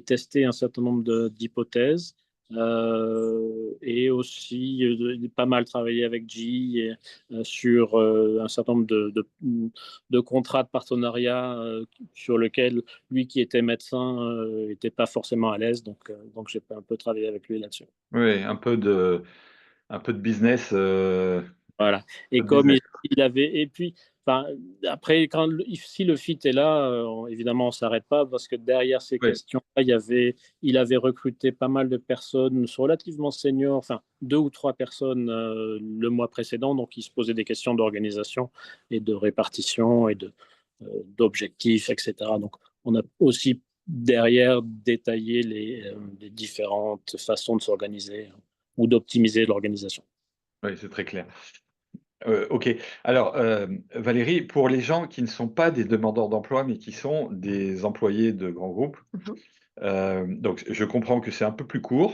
tester un certain nombre d'hypothèses. Et aussi pas mal travaillé avec G sur un certain nombre de contrats de partenariat sur lesquels lui qui était médecin n'était pas forcément à l'aise, donc j'ai un peu travaillé avec lui là-dessus. Oui, un peu de business, Voilà. Et peu de comme business. il avait, et puis, enfin, après, si le fit est là, évidemment, on s'arrête pas parce que derrière ces Oui, questions-là, il avait recruté pas mal de personnes relativement seniors, enfin, 2 ou 3 personnes le mois précédent, donc il se posait des questions d'organisation et de répartition et d'objectifs, etc. Donc, on a aussi derrière détaillé les différentes façons de s'organiser ou d'optimiser l'organisation. oui, c'est très clair. OK. Alors, Valérie, pour les gens qui ne sont pas des demandeurs d'emploi, mais qui sont des employés de grands groupes, Mmh. donc je comprends que c'est un peu plus court,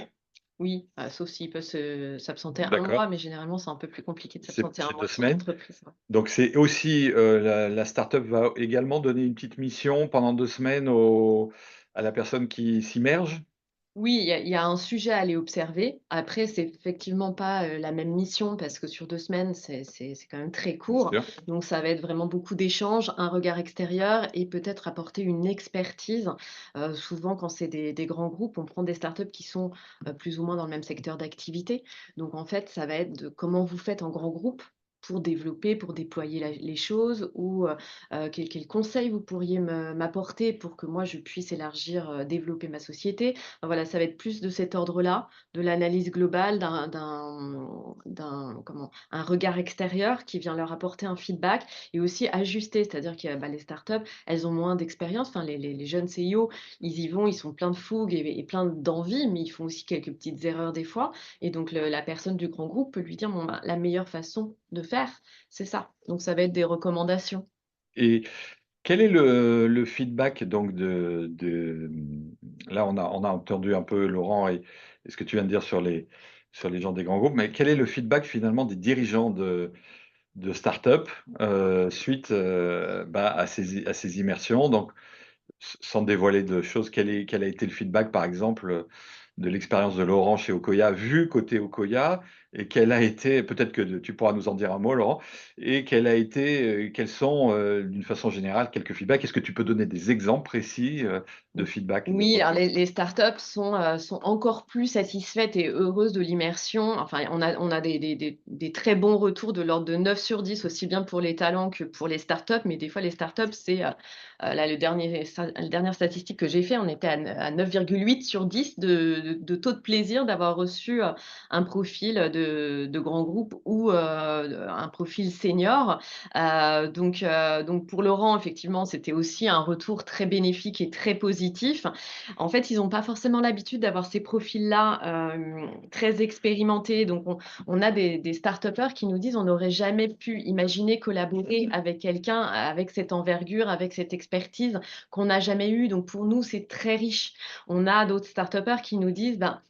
Oui, sauf s'il peut s'absenter 1 d'accord? mois, mais généralement, c'est un peu plus compliqué de s'absenter un C'est mois 2 sur semaines. l'entreprise, ouais. Donc c'est aussi, la start-up va également donner une petite mission pendant 2 semaines à la personne qui s'immerge? Oui, il y a un sujet à aller observer. Après, c'est effectivement pas, la même mission parce que sur 2 semaines, c'est quand même très Bien court. sûr. Donc ça va être vraiment beaucoup d'échanges, un regard extérieur et peut-être apporter une expertise. Souvent quand c'est des grands groupes, on prend des startups qui sont, plus ou moins dans le même secteur d'activité. Donc en fait, ça va être de comment vous faites en grand groupe pour développer, pour déployer les choses ou, quels conseils vous pourriez m'apporter pour que moi je puisse élargir, développer ma société? Voilà, ça va être plus de cet ordre-là, de l'analyse globale comment? Un regard extérieur qui vient leur apporter un feedback et aussi ajuster. C'est-à-dire que, bah, les startups, elles ont moins d'expérience. Enfin, les jeunes CIO, ils y vont, ils sont pleins de fougue et plein d'envie, mais ils font aussi quelques petites erreurs des fois et donc la personne du grand groupe peut lui dire: «Bon, bah, la meilleure façon de faire, c'est ça». Donc ça va être des recommandations. Et quel est le feedback donc là on a entendu un peu Laurent et ce que tu viens de dire sur les gens des grands groupes, mais quel est le feedback finalement des dirigeants de start-up, suite, bah, à ces immersions? Donc sans dévoiler de choses, quel a été le feedback, par exemple, de l'expérience de Laurent chez Okoya, vu côté Okoya? Et quel a été peut-être que tu pourras nous en dire un mot, Laurent, et quels sont, d'une façon générale, quelques feedbacks? Est-ce que tu peux donner des exemples précis, de feedback de Oui, alors retour? les startups sont encore plus satisfaites et heureuses de l'immersion. Enfin, on a des très bons retours de l'ordre de 9 sur 10, aussi bien pour les talents que pour les startups. Mais des fois, les startups, là, la dernière statistique que j'ai fait, on était à 9,8 sur 10 de taux de plaisir d'avoir reçu, un profil, de de grands groupes ou un profil senior. Donc pour Laurent, effectivement, c'était aussi un retour très bénéfique et très positif. En fait, ils n'ont pas forcément l'habitude d'avoir ces profils-là très expérimentés. Donc on a des start-upers qui nous disent on n'aurait jamais pu imaginer collaborer avec quelqu'un avec cette envergure, avec cette expertise qu'on n'a jamais eue. Donc pour nous, c'est très riche. On a d'autres start-upers qui nous disent ben,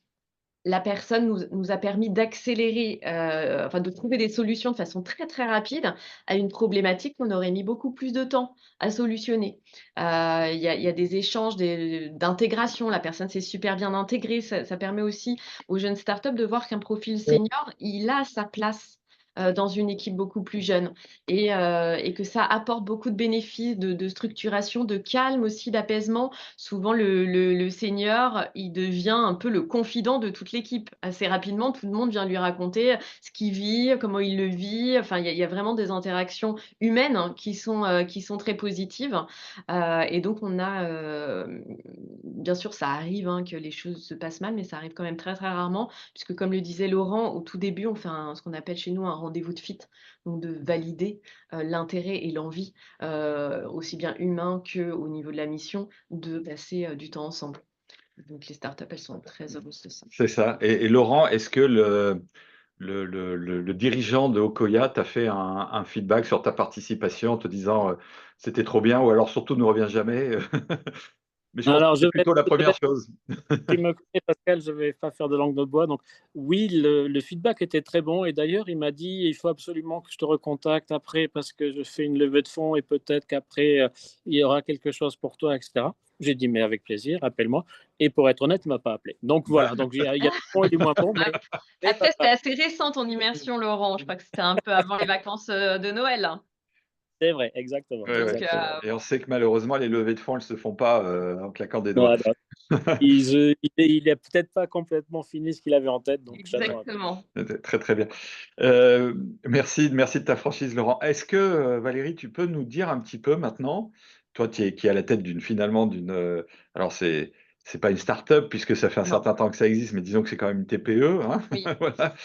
la personne nous a permis d'accélérer, enfin de trouver des solutions de façon très, très rapide à une problématique qu'on aurait mis beaucoup plus de temps à solutionner. Il y a des échanges d'intégration, la personne s'est super bien intégrée. Ça permet aussi aux jeunes startups de voir qu'un profil senior, il a sa place, dans une équipe beaucoup plus jeune et que ça apporte beaucoup de bénéfices de structuration, de calme aussi, d'apaisement. Souvent le senior, il devient un peu le confident de toute l'équipe. Assez rapidement, tout le monde vient lui raconter ce qu'il vit, comment il le vit. Enfin, il y a vraiment des interactions humaines, hein, qui sont très positives. Et donc on a, bien sûr, ça arrive, hein, que les choses se passent mal, mais ça arrive quand même très, très rarement puisque comme le disait Laurent, au tout début, on fait ce qu'on appelle chez nous un rendez-vous de fit, donc de valider, l'intérêt et l'envie, aussi bien humain qu'au niveau de la mission, de passer, du temps ensemble. Donc les startups, elles sont très heureuses de ça. C'est ça. Et Laurent, est-ce que le dirigeant de Okoya t'a fait un feedback sur ta participation en te disant c'était trop bien ou alors surtout ne reviens jamais? Mais je pense que Alors, c'est plutôt la première chose. tu me connais, Pascal, je ne vais pas faire de langue de bois. Donc, oui, le feedback était très bon. Et d'ailleurs, il m'a dit il faut absolument que je te recontacte après parce que je fais une levée de fonds et peut-être qu'après, il y aura quelque chose pour toi, etc. J'ai dit mais avec plaisir, appelle-moi. Et pour être honnête, il ne m'a pas appelé. Donc voilà, donc il y a du bon et du moins bon. Mais Après, c'était assez récent ton immersion, Laurent. Je crois que c'était un peu avant les vacances, de Noël, hein. c'est vrai, exactement. Ouais, ouais. Donc, Exactement. Et on sait que malheureusement, les levées de fonds, elles ne se font pas en claquant des doigts. Voilà. Il n'a peut-être pas complètement fini ce qu'il avait en tête, donc j'attends un peu. exactement. Très, très bien. Merci de ta franchise, Laurent. Est-ce que, Valérie, tu peux nous dire un petit peu maintenant, toi qui es à la tête finalement alors c'est pas une start-up puisque ça fait un Non. certain temps que ça existe, mais disons que c'est quand même une TPE, hein. Oui. Voilà.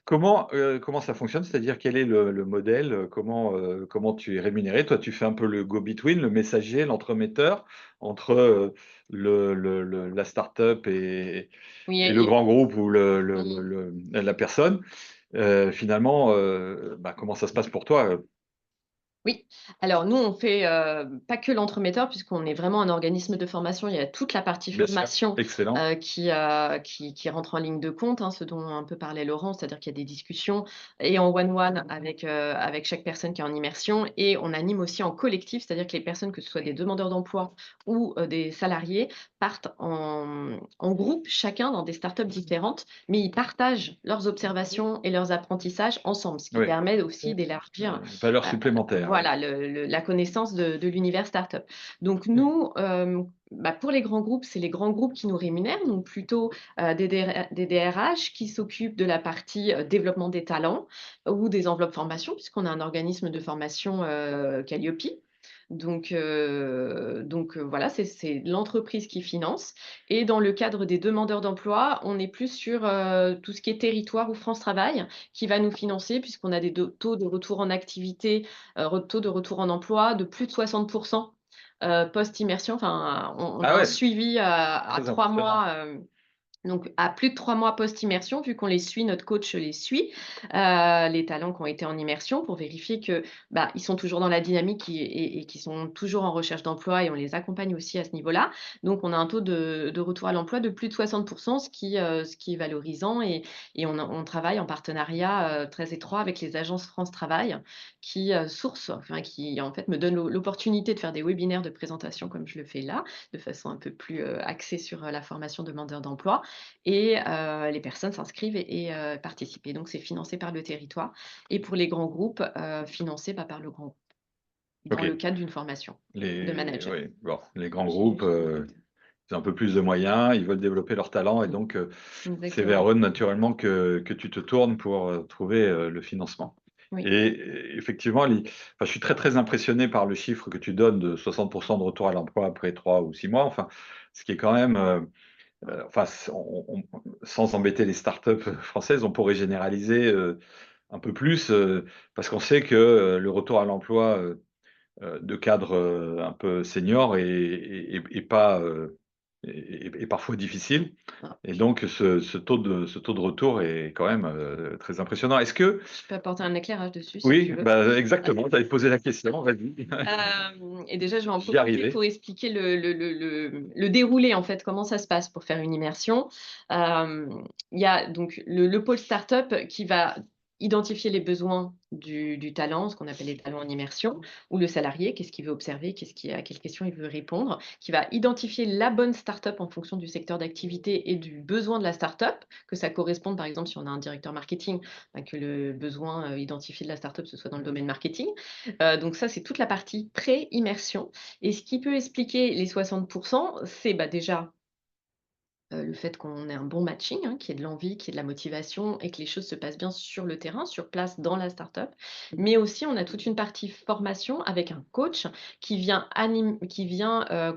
Comment ça fonctionne? C'est-à-dire quel est le modèle? Comment tu es rémunéré? Toi, tu fais un peu le go-between, le messager, l'entremetteur entre la start-up Oui et le et grand groupe ou mmh. la personne. Finalement, comment ça se passe pour toi? Oui, alors nous, on fait, pas que l'entremetteur puisqu'on est vraiment un organisme de formation. Il y a toute la partie Bien sûr, formation, excellent. qui rentre en ligne de compte, hein, ce dont un peu parlait Laurent. C'est-à-dire qu'il y a des discussions et en one-one avec chaque personne qui est en immersion et on anime aussi en collectif. C'est-à-dire que les personnes, que ce soit des demandeurs d'emploi ou, des salariés, partent en groupe, chacun dans des startups différentes, mais ils partagent leurs observations et leurs apprentissages ensemble, ce qui Oui, permet aussi d'élargir valeur supplémentaire, oui. voilà, la connaissance de l'univers startup. Donc nous, pour les grands groupes, c'est les grands groupes qui nous rémunèrent, donc plutôt, des DRH qui s'occupent de la partie, développement des talents ou des enveloppes formation, puisqu'on a un organisme de formation, Calliope. Donc voilà, c'est l'entreprise qui finance et dans le cadre des demandeurs d'emploi, on est plus sur, tout ce qui est territoire ou France Travail qui va nous financer puisqu'on a des taux de retour en activité, taux de retour en emploi de plus de 60 post-immersion. Enfin, on a Ah un ouais, suivi à très 3 impressionnant. mois, donc à plus de 3 mois post-immersion, vu qu'on les suit, notre coach les suit, les talents qui ont été en immersion pour vérifier que, ils sont toujours dans la dynamique et qu'ils sont toujours en recherche d'emploi et on les accompagne aussi à ce niveau-là. Donc on a un taux de retour à l'emploi de plus de 60 ce qui est valorisant et on travaille en partenariat, très étroit avec les agences France Travail qui, sourcent, enfin qui en fait me donnent l'opportunité de faire des webinaires de présentation comme je le fais là, de façon un peu plus, axée sur, la formation demandeurs d'emploi et les personnes s'inscrivent et participent et donc c'est financé par le territoire et pour les grands groupes, financé, par le grand groupe, dans le OK. cadre d'une formation de manager. Oui, bon, les grands groupes, ils ont un peu plus de moyens, ils veulent développer leurs talents et Mmh, donc c'est vers exactement. eux naturellement que tu te tournes pour, trouver, le financement. Oui. Et effectivement, je suis très, très impressionné par le chiffre que tu donnes de 60 de retour à l'emploi après 3 ou 6 mois, enfin, ce qui est quand même, enfin, sans embêter les startups françaises, on pourrait généraliser un peu plus, parce qu'on sait que le retour à l'emploi de cadres un peu seniors est pas, est parfois difficile. Ah, Et donc, ce taux de retour est quand même très impressionnant. Est-ce que, je peux apporter un éclairage dessus si oui, tu veux. bah, exactement, tu avais posé la question, vas-y. Et déjà, je vais en J'y profiter arrivais. pour expliquer le déroulé, en fait, comment ça se passe pour faire une immersion. Il y a donc le pôle startup qui va identifier les besoins du talent, ce qu'on appelle les talents en immersion, ou le salarié, qu'est-ce qu'il veut observer, à quelles questions il veut répondre, qui va identifier la bonne startup en fonction du secteur d'activité et du besoin de la startup, que ça corresponde, par exemple, si on a un directeur marketing, bah, que le besoin identifié de la startup, ce soit dans le domaine marketing. Donc ça, c'est toute la partie pré-immersion et ce qui peut expliquer les 60 c'est, bah, déjà, le fait qu'on ait un bon matching, hein, qu'il y ait de l'envie, qu'il y ait de la motivation et que les choses se passent bien sur le terrain, sur place, dans la startup. Mais aussi, on a toute une partie formation avec un coach qui vient,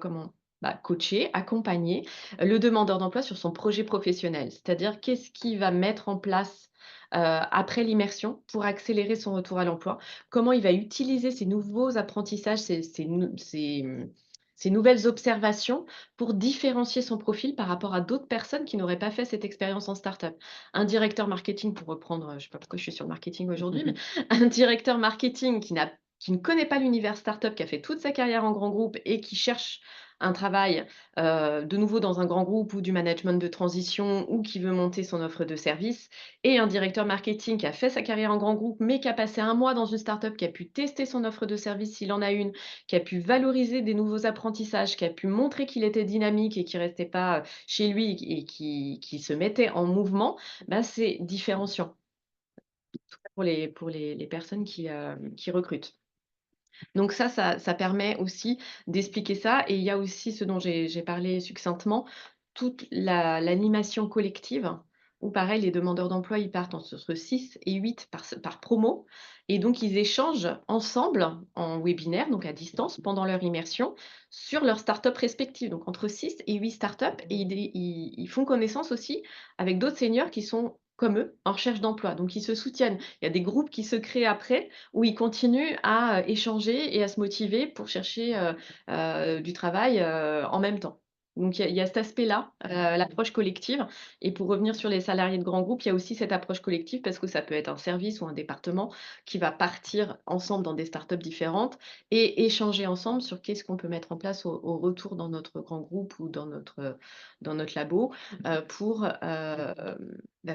comment? Bah, coacher, accompagner le demandeur d'emploi sur son projet professionnel. C'est-à-dire qu'est-ce qu'il va mettre en place, après l'immersion pour accélérer son retour à l'emploi? Comment il va utiliser ces nouveaux apprentissages, ces nouvelles observations pour différencier son profil par rapport à d'autres personnes qui n'auraient pas fait cette expérience en start-up. Un directeur marketing, pour reprendre, je ne sais pas pourquoi je suis sur le marketing aujourd'hui, mais un directeur marketing qui ne connaît pas l'univers start-up, qui a fait toute sa carrière en grand groupe et qui cherche un travail de nouveau dans un grand groupe ou du management de transition ou qui veut monter son offre de service, et un directeur marketing qui a fait sa carrière en grand groupe, mais qui a passé un mois dans une start-up, qui a pu tester son offre de service s'il en a une, qui a pu valoriser des nouveaux apprentissages, qui a pu montrer qu'il était dynamique et qui restait pas chez lui et qui se mettait en mouvement, bah, c'est différenciant pour les personnes qui recrutent. Donc ça permet aussi d'expliquer ça et il y a aussi ce dont j'ai parlé succinctement, toute l'animation collective où pareil les demandeurs d'emploi, ils partent entre 6 et 8 par promo et donc ils échangent ensemble en webinaire, donc à distance pendant leur immersion sur leurs startups respectives. Donc entre 6 et 8 startups et ils font connaissance aussi avec d'autres seniors qui sont comme eux, en recherche d'emploi. Donc ils se soutiennent. Il y a des groupes qui se créent après où ils continuent à échanger et à se motiver pour chercher, du travail, en même temps. Donc il y a cet aspect-là, l'approche collective et pour revenir sur les salariés de grands groupes, il y a aussi cette approche collective parce que ça peut être un service ou un département qui va partir ensemble dans des startups différentes et échanger ensemble sur qu'est-ce qu'on peut mettre en place au retour dans notre grand groupe ou dans notre labo, pour,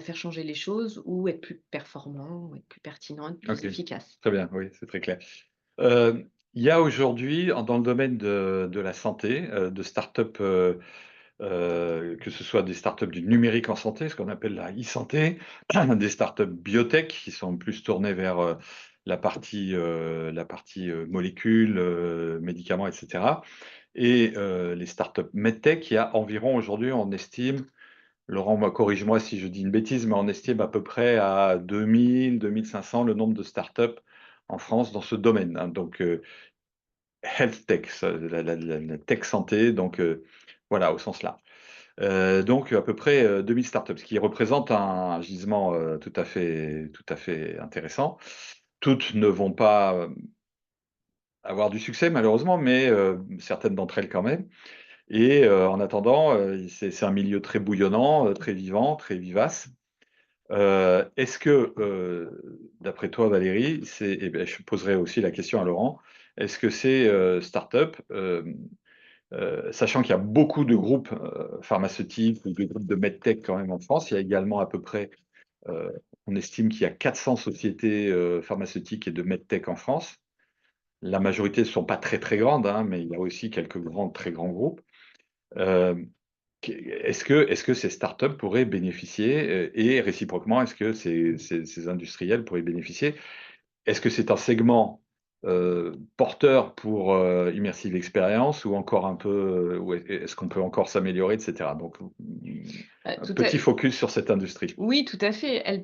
faire changer les choses ou être plus performant ou être plus pertinent, être plus OK, efficace. très bien, oui, c'est très clair. Il y a aujourd'hui, dans le domaine de la santé, de start-up, que ce soit des start-up du numérique en santé, ce qu'on appelle la e-santé, des start-up biotech qui sont plus tournées vers, la partie molécules, médicaments et cetera et les start-up medtech. Il y a environ aujourd'hui, on estime, Laurent, corrige-moi si je dis une bêtise, mais on estime à peu près à 2 500 le nombre de start-up en France dans ce domaine, hein. Donc, health tech, ça, la tech santé, donc voilà, au sens large. Donc à peu près 2 000 startups, ce qui représente un gisement tout à fait intéressant. Toutes ne vont pas avoir du succès malheureusement, mais certaines d'entre elles quand même. Et en attendant, c'est un milieu très bouillonnant, très vivant, très vivace. Est-ce que, d'après toi Valérie, et beh, je poserai aussi la question à Laurent, est-ce que ces startups, sachant qu'il y a beaucoup de groupes pharmaceutiques ou de groupes de medtech quand même en France, il y a également à peu près, euh, on estime qu'il y a 400 sociétés pharmaceutiques et de medtech en France. La majorité ne sont pas très très grandes, hein, mais il y a aussi quelques grands, très grands groupes. Euh, est-ce que ces startups pourraient bénéficier et réciproquement, est-ce que ces industriels pourraient bénéficier? Est-ce que c'est un segment porteur pour Immersive Experience ou encore un peu, ou est-ce qu'on peut encore s'améliorer, et cetera? Donc, un Tout à petit focus sur cette industrie. Oui, tout à fait.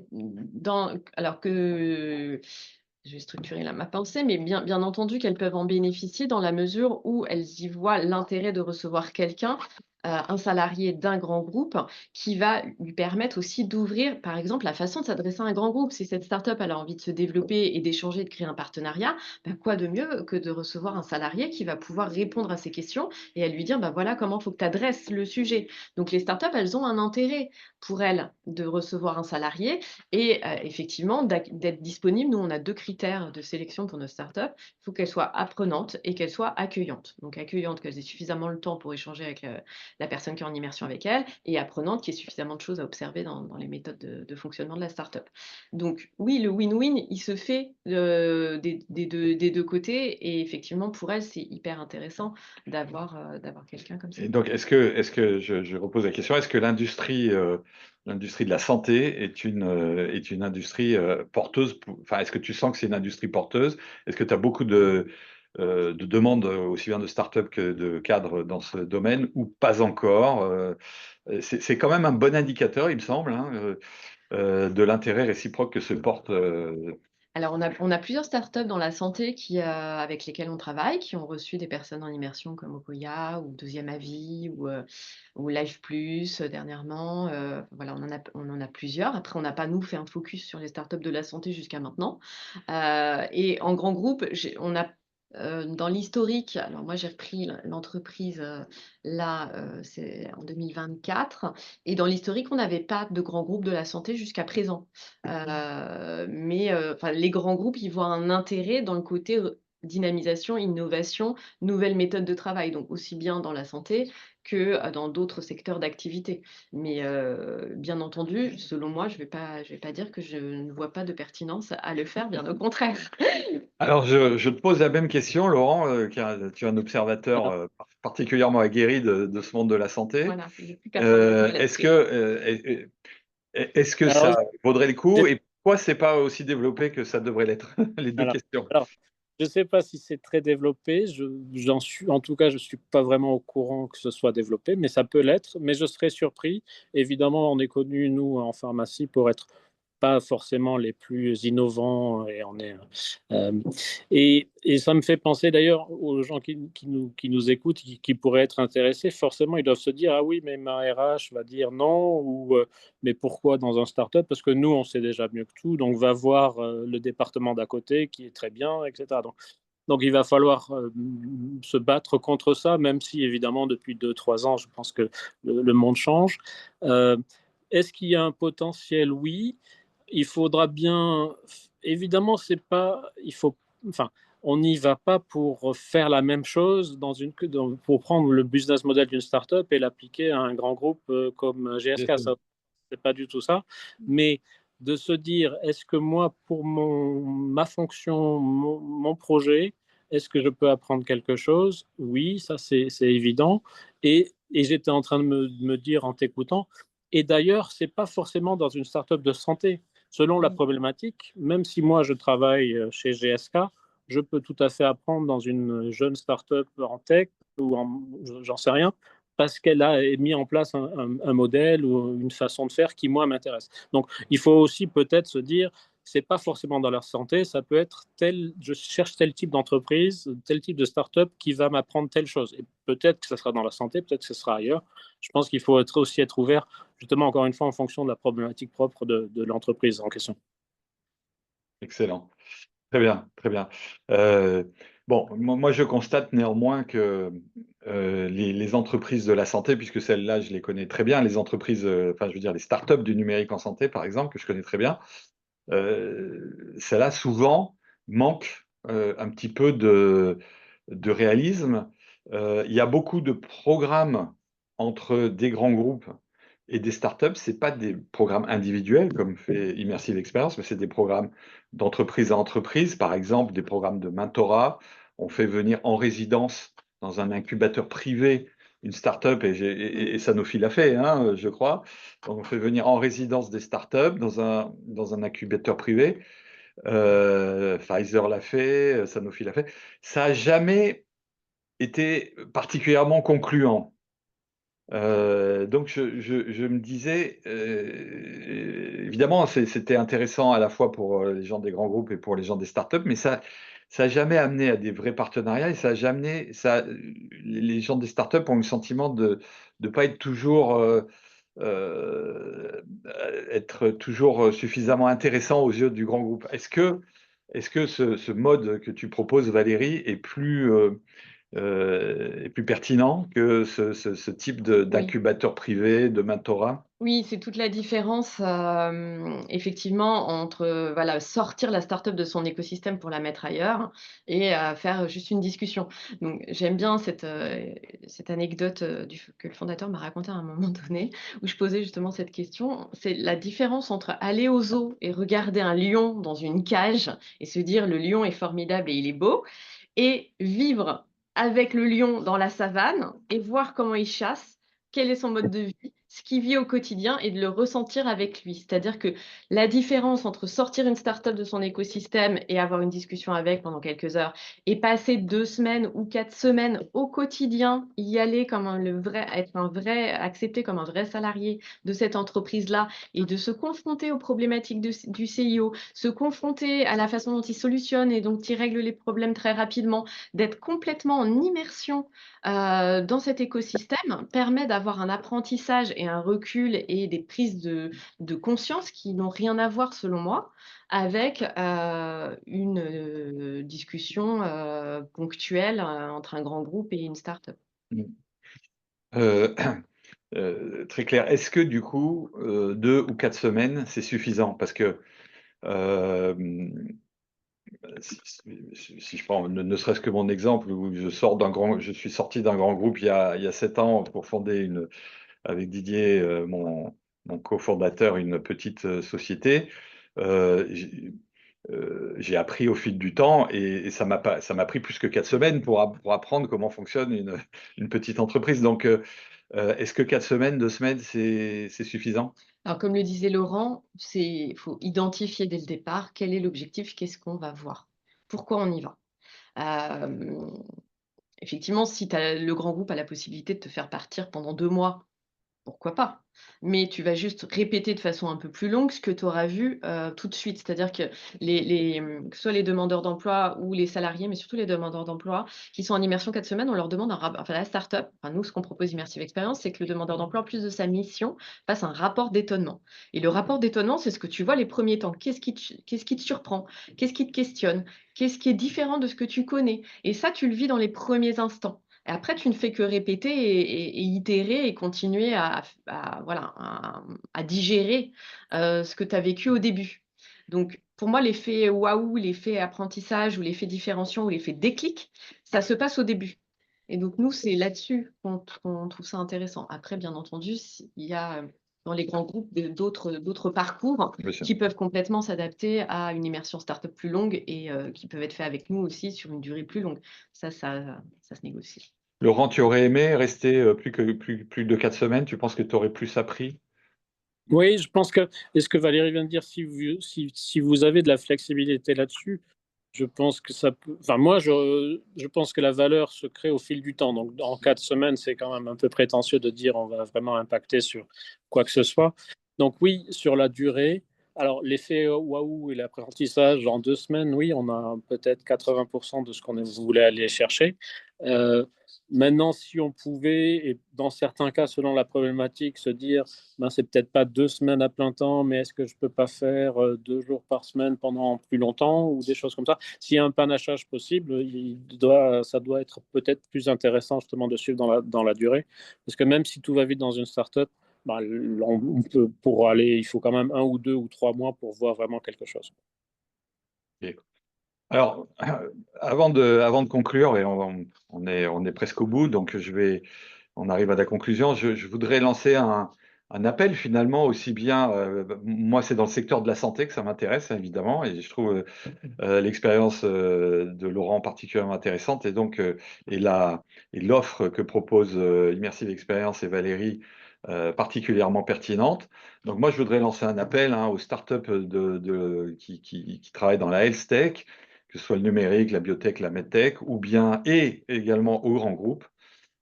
Alors que je vais structurer là ma pensée, mais bien entendu qu'elles peuvent en bénéficier dans la mesure où elles y voient l'intérêt de recevoir quelqu'un un salarié d'un grand groupe qui va lui permettre aussi d'ouvrir, par exemple, la façon de s'adresser à un grand groupe. Si cette start-up elle a envie de se développer et d'échanger, de créer un partenariat, bah, quoi de mieux que de recevoir un salarié qui va pouvoir répondre à ces questions et à lui dire: «Bah, voilà comment il faut que tu adresses le sujet». Donc les start-up, elles ont un intérêt pour elles de recevoir un salarié et effectivement d'être disponibles. Nous, on a 2 critères de sélection pour nos start-up. Il faut qu'elles soient apprenantes et qu'elles soient accueillantes. Donc accueillantes, qu'elles aient suffisamment le temps pour échanger avec, la personne qui est en immersion avec elle et apprenante qui ait suffisamment de choses à observer dans les méthodes de fonctionnement de la start-up. Donc oui, le win-win, il se fait, des 2 côtés et effectivement pour elle, c'est hyper intéressant d'avoir quelqu'un comme ça. Et donc, est-ce que je repose la question, est-ce que l'industrie de la santé est une industrie porteuse enfin, est-ce que tu sens que c'est une industrie porteuse? Est-ce que tu as beaucoup de demandes, aussi bien de start-up que de cadres dans ce domaine ou pas encore? C'est quand même un bon indicateur, il me semble, hein, de l'intérêt réciproque que se porte. Alors on a plusieurs startups dans la santé avec lesquelles on travaille, qui ont reçu des personnes en immersion comme Okoya ou Deuxième Avis ou Life Plus, dernièrement, voilà, on en a plusieurs. Après on n'a pas nous fait un focus sur les startups de la santé jusqu'à maintenant. Et en grand groupe, on a, dans l'historique, alors moi j'ai repris l'entreprise, là, c'est en 2024 et dans l'historique, on n'avait pas de grand groupe de la santé jusqu'à présent. Mais enfin, les grands groupes, ils voient un intérêt dans le côté dynamisation, innovation, nouvelles méthodes de travail, donc aussi bien dans la santé que dans d'autres secteurs d'activité. Mais bien entendu, selon moi, je vais pas dire que je ne vois pas de pertinence à le faire, bien au contraire. Alors, je te pose la même question, Laurent, car tu es un observateur particulièrement aguerri de ce monde de la santé. Voilà, j'ai plus qu'à travailler Est-ce là-dessus. que, est-ce que Alors, ça vaudrait le coup j'ai- et pourquoi c'est pas aussi développé que ça devrait l'être? Les deux alors, questions. alors, je ne sais pas si c'est très développé. J'en suis, en tout cas, je ne suis pas vraiment au courant que ce soit développé, mais ça peut l'être. Mais je serais surpris. Évidemment, on est connus, nous, en pharmacie, pour être pas forcément les plus innovants et on est et ça me fait penser d'ailleurs aux gens qui nous écoutent, qui pourraient être intéressés. Forcément, ils doivent se dire: «Ah oui, mais ma RH va dire non» ou «Mais pourquoi dans un start-up? Parce que nous, on sait déjà mieux que tout, donc va voir, le département d'à côté qui est très bien» et cetera. Donc il va falloir, se battre contre ça, même si évidemment depuis 2-3 ans, je pense que le monde change. Heu, Est-ce qu'il y a un potentiel? Oui. Il faudra bien évidemment, c'est pas il faut enfin, on n'y va pas pour faire la même chose pour prendre le business model d'une start-up et l'appliquer à un grand groupe, comme Bien GSK. sûr. Ça, c'est pas du tout ça. Mais de se dire: «Est-ce que moi, pour ma fonction, mon projet, est-ce que je peux apprendre quelque chose?» Oui, ça c'est évident et j'étais en train de me dire en t'écoutant et d'ailleurs, c'est pas forcément dans une start-up de santé. Selon la Mmh. problématique, même si moi je travaille, chez GSK, je peux tout à fait apprendre dans une jeune start-up en tech ou j'en sais rien, parce qu'elle a mis en place un modèle ou une façon de faire qui, moi, m'intéresse. Donc il faut aussi peut-être se dire: «C'est pas forcément dans leur santé, ça peut être je cherche tel type d'entreprise, tel type de start-up qui va m'apprendre telle chose» et peut-être que ça sera dans la santé, peut-être que ce sera ailleurs. Je pense qu'il faut aussi être ouvert, justement, encore une fois, en fonction de la problématique propre de l'entreprise en question. Excellent. Très bien, très bien. Bon, moi, je constate néanmoins que, les entreprises de la santé, puisque celles-là, je les connais très bien, les entreprises, enfin, je veux dire les startups du numérique en santé, par exemple, que je connais très bien, celles-là, souvent, manquent, un petit peu de réalisme. Il y a beaucoup de programmes entre des grands groupes et des startups. C'est pas des programmes individuels comme fait Immersive Experience, mais c'est des programmes d'entreprise à entreprise. Par exemple, des programmes de mentorat. On fait venir en résidence dans un incubateur privé une start-up et Sanofi l'a fait, hein, je crois. On fait venir en résidence des startups dans un incubateur privé. Pfizer l'a fait, Sanofi l'a fait. Ça a jamais été particulièrement concluant. Donc je me disais, évidemment, c'était intéressant à la fois pour les gens des grands groupes et pour les gens des startups, mais ça n'a jamais amené à des vrais partenariats et ça a jamais les gens des startups ont le sentiment de ne pas être toujours, suffisamment intéressant aux yeux du grand groupe. Est-ce que ce mode que tu proposes, Valérie, est plus pertinent que ce type Oui. d'incubateur privé, de mentorat? Oui, c'est toute la différence, effectivement entre, voilà, sortir la start-up de son écosystème pour la mettre ailleurs et faire juste une discussion. Donc j'aime bien cette anecdote, que le fondateur m'a racontée à un moment donné, où je posais justement cette question. C'est la différence entre aller au zoo et regarder un lion dans une cage et se dire: «Le lion est formidable et il est beau», et vivre avec le lion dans la savane et voir comment il chasse, quel est son mode de vie, ce qu'il vit au quotidien et de le ressentir avec lui. C'est-à-dire que la différence entre sortir une start-up de son écosystème et avoir une discussion avec pendant quelques heures et passer 2 semaines ou 4 semaines au quotidien, y aller comme le vrai, être un vrai, accepté comme un vrai salarié de cette entreprise-là et de se confronter aux problématiques du CIO, se confronter à la façon dont il solutionne et dont il règle les problèmes très rapidement, d'être complètement en immersion dans cet écosystème permet d'avoir un apprentissage et un recul et des prises de conscience qui n'ont rien à voir, selon moi, avec une discussion ponctuelle entre un grand groupe et une start-up. Mmh. Heu, très clair. Est-ce que du coup, 2 ou 4 semaines, c'est suffisant? Parce que, hem, si je prends ne serait-ce que mon exemple où je suis sorti d'un grand groupe il y a 7 ans pour fonder avec Didier, mon cofondateur, une petite, société. J'ai appris au fil du temps et ça m'a pris plus que 4 semaines pour apprendre comment fonctionne une petite entreprise. Donc, est-ce que 4 semaines, 2 semaines, c'est suffisant? Alors, comme le disait Laurent, il faut identifier dès le départ quel est l'objectif, qu'est-ce qu'on va voir, pourquoi on y va. Euh, Effectivement, si le grand groupe a la possibilité de te faire partir pendant 2 mois, pourquoi pas? Mais tu vas juste répéter de façon un peu plus longue ce que tu auras vu, tout de suite. C'est-à-dire que que ce soit les demandeurs d'emploi ou les salariés, mais surtout les demandeurs d'emploi qui sont en immersion 4 semaines, on leur demande enfin la start-up, enfin nous, ce qu'on propose Immersive Experience, c'est que le demandeur d'emploi, en plus de sa mission, fasse un rapport d'étonnement. Et le rapport d'étonnement, c'est ce que tu vois les premiers temps. Qu'est-ce qui te surprend? Qu'est-ce qui te questionne? Qu'est-ce qui est différent de ce que tu connais? Et ça, tu le vis dans les premiers instants. Et après, tu ne fais que répéter et itérer et continuer voilà, à digérer, ce que tu as vécu au début. Donc pour moi, l'effet waouh, l'effet apprentissage ou l'effet différenciation ou l'effet déclic, ça se passe au début. Et donc nous, c'est là-dessus qu'on trouve ça intéressant. Après, bien entendu, il y a, dans les grands groupes d'autres parcours Bien sûr. qui peuvent complètement s'adapter à une immersion startup plus longue et qui peuvent être faits avec nous aussi sur une durée plus longue. Ça se négocie. Laurent, tu aurais aimé rester, plus de 4 semaines? Tu penses que tu aurais plus appris? Oui, je pense que, et ce que Valérie vient de dire, si vous avez de la flexibilité là-dessus, je pense que ça peut. Enfin, moi, je pense que la valeur se crée au fil du temps. Donc, en 4 semaines, c'est quand même un peu prétentieux de dire on va vraiment impacter sur quoi que ce soit. Donc, oui, sur la durée. Alors, l'effet waouh et l'apprentissage en 2 semaines, oui, on a peut-être 80% de ce qu'on voulait aller chercher. Euh, Maintenant, si on pouvait, et dans certains cas, selon la problématique, se dire ben, c'est peut-être pas 2 semaines à plein temps, mais est-ce que je peux pas faire 2 jours par semaine pendant plus longtemps ou des choses comme ça. S'il y a un panachage possible, ça doit être peut-être plus intéressant justement de suivre dans la durée. Parce que même si tout va vite dans une startup, ben, on peut, pour aller, il faut quand même 1 ou 2 ou 3 mois pour voir vraiment quelque chose. OK. Alors, avant de conclure et on est presque au bout, donc on arrive à la conclusion. Je voudrais lancer un appel finalement aussi bien, moi c'est dans le secteur de la santé que ça m'intéresse évidemment et je trouve, l'expérience, de Laurent particulièrement intéressante et donc, et l'offre que propose, Immersive Experience et Valérie, particulièrement pertinente. Donc moi je voudrais lancer un appel, hein, aux startups, qui travaillent dans la health tech, que ce soit le numérique, la biotech, la medtech ou bien et également aux grands groupes,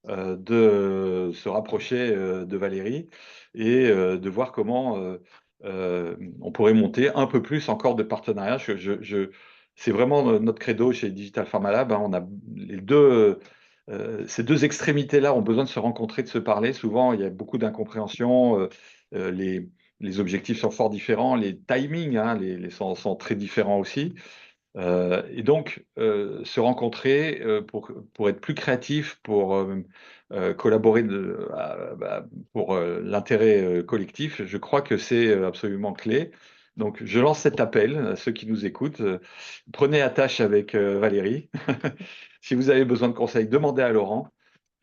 de se rapprocher, de Valérie et de voir comment, on pourrait monter un peu plus encore de partenariats. c'est vraiment notre credo chez Digital Pharma Lab, hein. On a ces deux extrémités-là ont besoin de se rencontrer, de se parler. Souvent, il y a beaucoup d'incompréhension. Les objectifs sont fort différents, les timings, hein, sont très différents aussi. Et donc, se rencontrer pour être plus créatif, pour collaborer pour l'intérêt collectif, je crois que c'est absolument clé. Donc, je lance cet appel à ceux qui nous écoutent. Prenez attache avec Valérie. Si vous avez besoin de conseils, demandez à Laurent.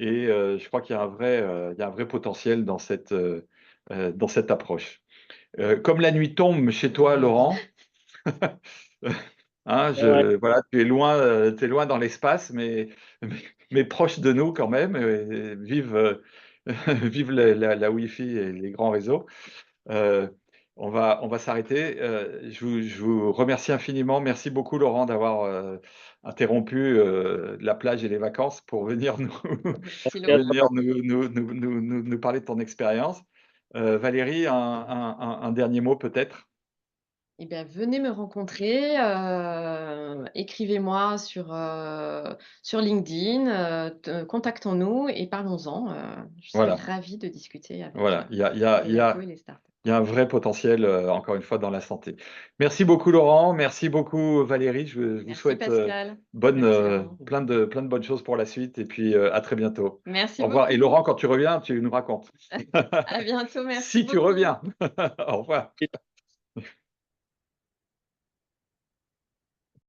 Et je crois qu'il y a il y a un vrai potentiel dans cette approche. Comme la nuit tombe chez toi, Laurent, hein, Ouais. voilà, tu es loin dans l'espace, mais proche de nous quand même. Vive, vive la Wi-Fi et les grands réseaux. Euh, on va s'arrêter. Je vous remercie infiniment. Merci beaucoup, Laurent, d'avoir interrompu la plage et les vacances pour venir Merci Laurent. venir nous parler de ton expérience. Valérie, un dernier mot peut-être? Eh bien, venez me rencontrer, écrivez-moi sur LinkedIn, contactons-nous et parlons-en. Je serais Voilà, ravie de discuter avec voilà. les lacos et les startups. Il y a un vrai potentiel, encore une fois, dans la santé. Merci beaucoup, Laurent. Merci beaucoup, Valérie. Je vous Merci souhaite Pascal. Merci Laurent. plein de bonnes choses pour la suite. Et puis, à très bientôt. Merci Au revoir. Et beaucoup. Laurent, quand tu reviens, tu nous racontes. À bientôt, merci Si tu beaucoup. reviens. Au revoir.